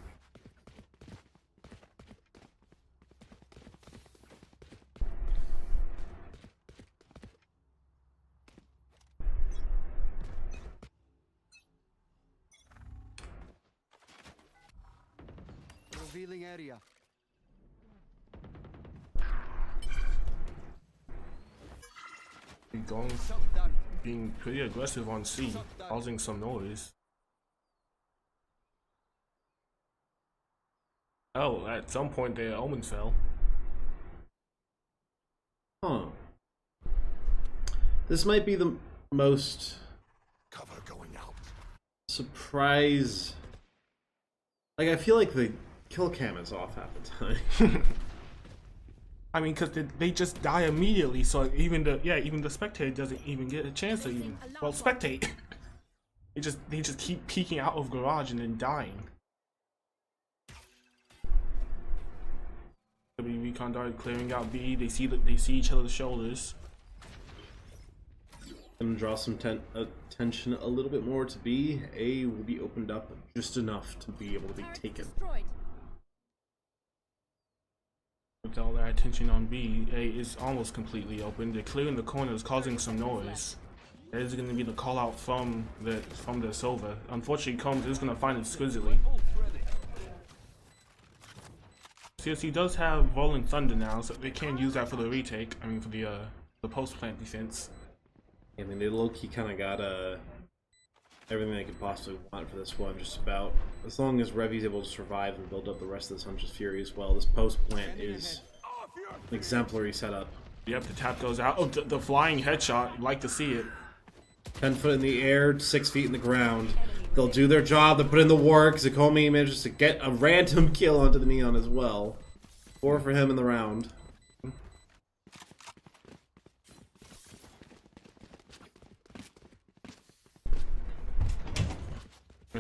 Revealing area. Being pretty aggressive on C, causing some noise. Oh, at some point their Omen fell. Huh. This might be the most Cover going out. surprise. Like, I feel like the kill cam is off half the time. I mean, cause they just die immediately, so even the spectator doesn't even get a chance to even spectate. they just keep peeking out of garage and then dying. Recon Dart clearing out B. They see each other's shoulders. Gonna draw some attention a little bit more to B. A will be opened up just enough to be able to be Target taken. destroyed. With all that attention on B, A is almost completely open. They're clearing the corners, causing some noise. That is going to be the call out from the Sova. Unfortunately, Combs is going to find it exquisitely. CSU does have Rolling Thunder now, so they can use that for the retake. I mean, for the post plant defense. I mean, they low-key kind of got everything they could possibly want for this one, just about. As long as Revy's able to survive and build up the rest of this Huntress Fury as well, this post plant is an exemplary setup. Yep, the tap goes out. Oh, the flying headshot. You'd like to see it. 10 foot in the air, 6 feet in the ground. They'll do their job, they'll put in the work. Zakomi manages to get a random kill onto the Neon as well. 4 for him in the round.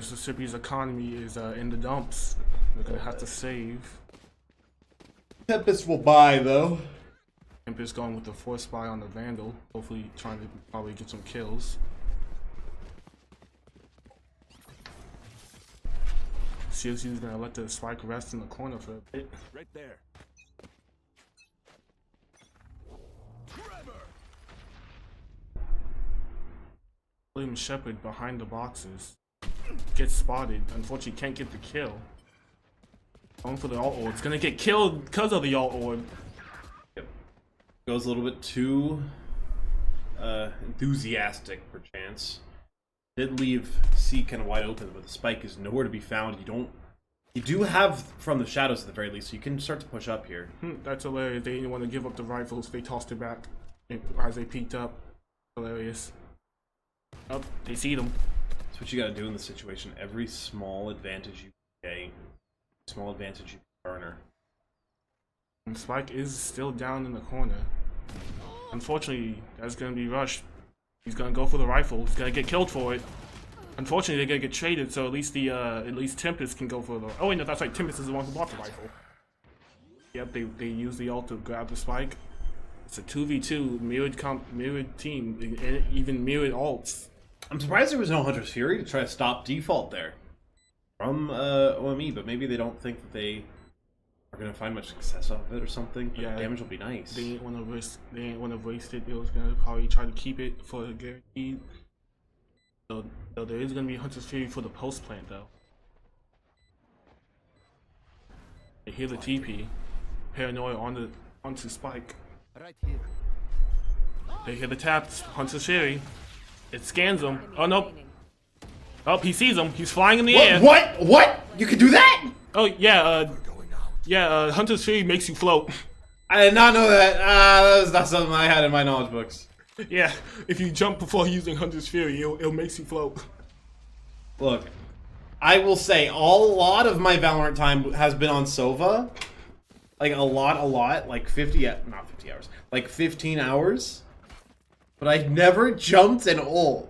Mississippi's economy is in the dumps. They're gonna have to save. Tempest will buy though. Tempest going with the force spy on the Vandal, hopefully trying to probably get some kills. CSU is gonna let the spike rest in the corner for a bit. Right there. William Shepard behind the boxes. Gets spotted. Unfortunately, can't get the kill. Going for the alt orb. It's gonna get killed because of the alt orb. Yep. Goes a little bit too enthusiastic, perchance. Did leave C kind of wide open, but the spike is nowhere to be found. You do have from the shadows at the very least, so you can start to push up here. That's hilarious. They didn't want to give up the rifles. They tossed it back as they peeked up. Hilarious. Up, they see them. That's what you got to do in this situation. Every small advantage you gain, small advantage you garner. And Spike is still down in the corner. Unfortunately, that's gonna be rushed. He's gonna go for the rifle. He's gonna get killed for it. Unfortunately, they're gonna get traded, so at least Tempest can go for the. Oh wait, no, that's right. Tempest is the one who bought the rifle. Yep, they use the ult to grab the spike. It's a 2v2 mirrored team, and even mirrored ults. I'm surprised there was no Hunter's Fury to try to stop default there from OME, but maybe they don't think that they are going to find much success off of it or something. But Yeah, damage will be nice. They didn't want to risk. They didn't want to waste it. They was gonna probably try to keep it for a guaranteed. So there is gonna be Hunter's Fury for the post plant though. They hear the TP. Paranoia onto Spike. Right here. They hear the taps. Hunter's Fury. It scans them. Oh no. Oh, he sees him. He's flying in the air. What? You can do that? Oh yeah. Going out. Hunter's Fury makes you float. I did not know that. That was not something I had in my knowledge books. Yeah, if you jump before using Hunter's Fury, it'll make you float. Look, I will say a lot of my Valorant time has been on Sova. Like a lot, like not 50 hours, like 15 hours. But I never jumped an ult.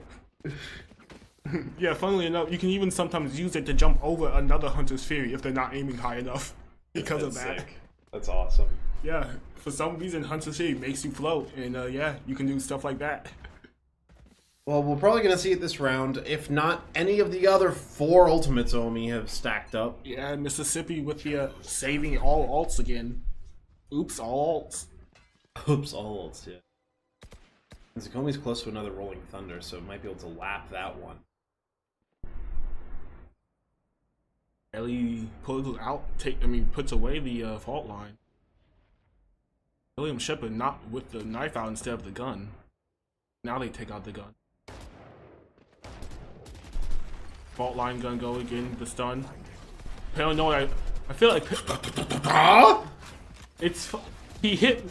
Yeah, funnily enough, you can even sometimes use it to jump over another Hunter's Fury if they're not aiming high enough because of that. Sick. That's awesome. Yeah, for some reason Hunter's Fury makes you float, and yeah, you can do stuff like that. Well, we're probably going to see it this round, if not any of the other 4 ultimates OME have stacked up. Yeah, Mississippi with the saving all ults again. Oops, all ults. Oops, all ults, yeah. And Zakomi's close to another Rolling Thunder, so it might be able to lap that one. Ellie puts away the fault line. William Shepard not with the knife out instead of the gun. Now they take out the gun. Fault line gonna go again, the stun. Paranoia, I feel like he hit.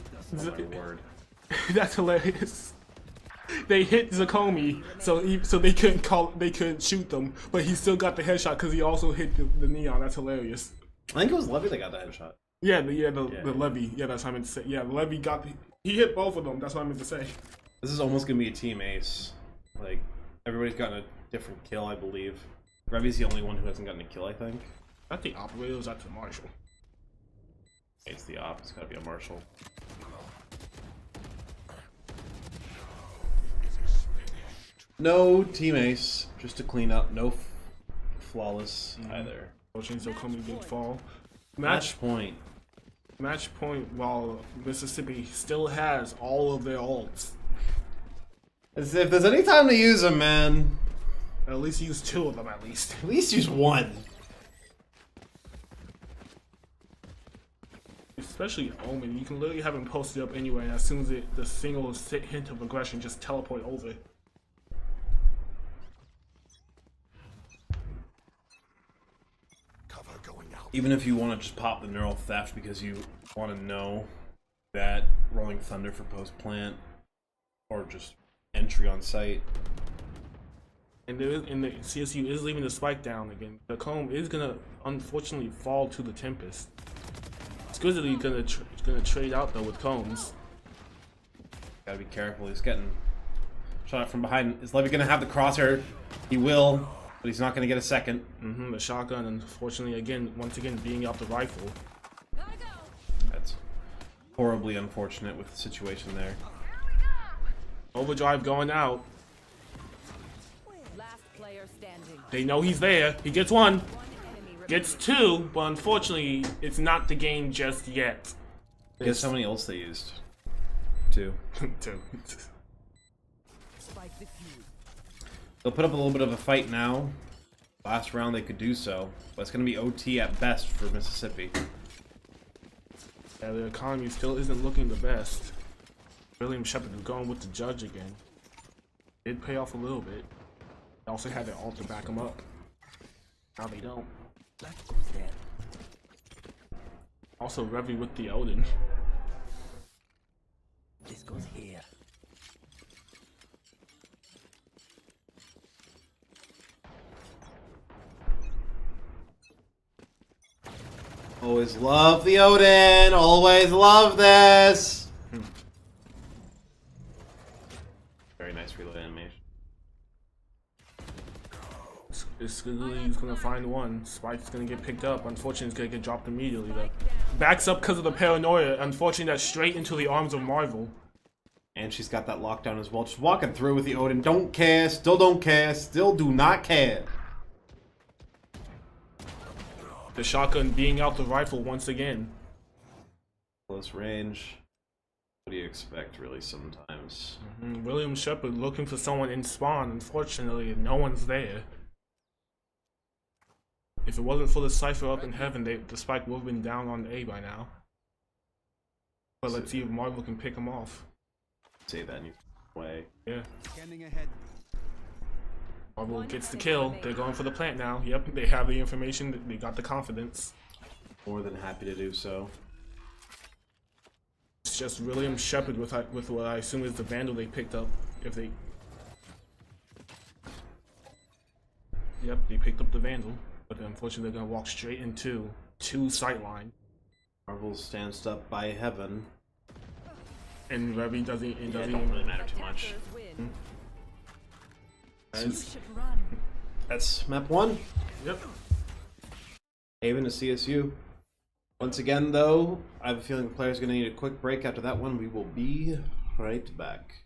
Word. That's hilarious. They hit Zakomi, so they couldn't shoot them, but he still got the headshot because he also hit the neon. That's hilarious. I think it was Levy that got the headshot. Yeah, the Levy. Yeah, that's what I meant to say. Yeah, the Levy he hit both of them. That's what I meant to say. This is almost gonna be a team ace. Like everybody's gotten a different kill, I believe. Revy's the only one who hasn't gotten a kill, I think. That's the operator. Is that the marshal? It's the op. It's gotta be a marshal. No team ace, just to clean up. No flawless either. Fortunately, Zakomi did fall. Match point. Match point. While Mississippi still has all of their ults. As if there's any time to use them, man. At least use 2 of them. At least. At least use 1. Especially Omen, you can literally have him posted up anyway. As soon as the single hint of aggression, just teleport over. Cover going out. Even if you want to just pop the neural theft because you want to know that Rolling Thunder for post plant or just entry on site. And the CSU is leaving the spike down again. The comb is gonna unfortunately fall to the Tempest. Squizzly gonna trade out though with combs. Gotta be careful. He's getting shot from behind. Is Levy gonna have the crosshair? He will. But he's not going to get a second. The shotgun, unfortunately, once again, being out the rifle. Gotta go. That's horribly unfortunate with the situation there. Overdrive going out. Last player standing. They know he's there. He gets one. One enemy remaining. Gets two, but unfortunately, it's not the game just yet. Guess how many ults they used? 2. Two. Spike defused. They'll put up a little bit of a fight now. Last round they could do so, but it's going to be OT at best for Mississippi. Yeah, the economy still isn't looking the best. William Shepard is going with the judge again. Did pay off a little bit. They also had their ult to back him up. Now they don't. That goes there. Also Revy with the Odin. This goes here. Always love the Odin. Always love this. Very nice reload animation. He's gonna find one. Spike's gonna get picked up. Unfortunately, it's gonna get dropped immediately though. Backs up because of the paranoia. Unfortunately, that's straight into the arms of Marvel. And she's got that lockdown as well. Just walking through with the Odin. Don't care. Still don't care. Still do not care. The shotgun being out the rifle once again. Close range. What do you expect, really, sometimes? William Shepard looking for someone in spawn. Unfortunately, no one's there. If it wasn't for the Cypher up in heaven, the Spike would have been down on A by now. But let's see if Marvel can pick him off. Say that in your way. Yeah. Scanning ahead. Marvel gets the kill. They're going for the plant now. Yep, they have the information. They got the confidence. More than happy to do so. It's just William Shepard with what I assume is the Vandal they picked up. If they... Yep, they picked up the Vandal. But unfortunately, they're going to walk straight into 2 sightline. Marvel stands up by heaven. And Revy doesn't It don't really matter too much. Attackers win. You should run. That's map 1. Yep. Haven to CSU. Once again, though, I have a feeling the player's going to need a quick break after that one. We will be right back.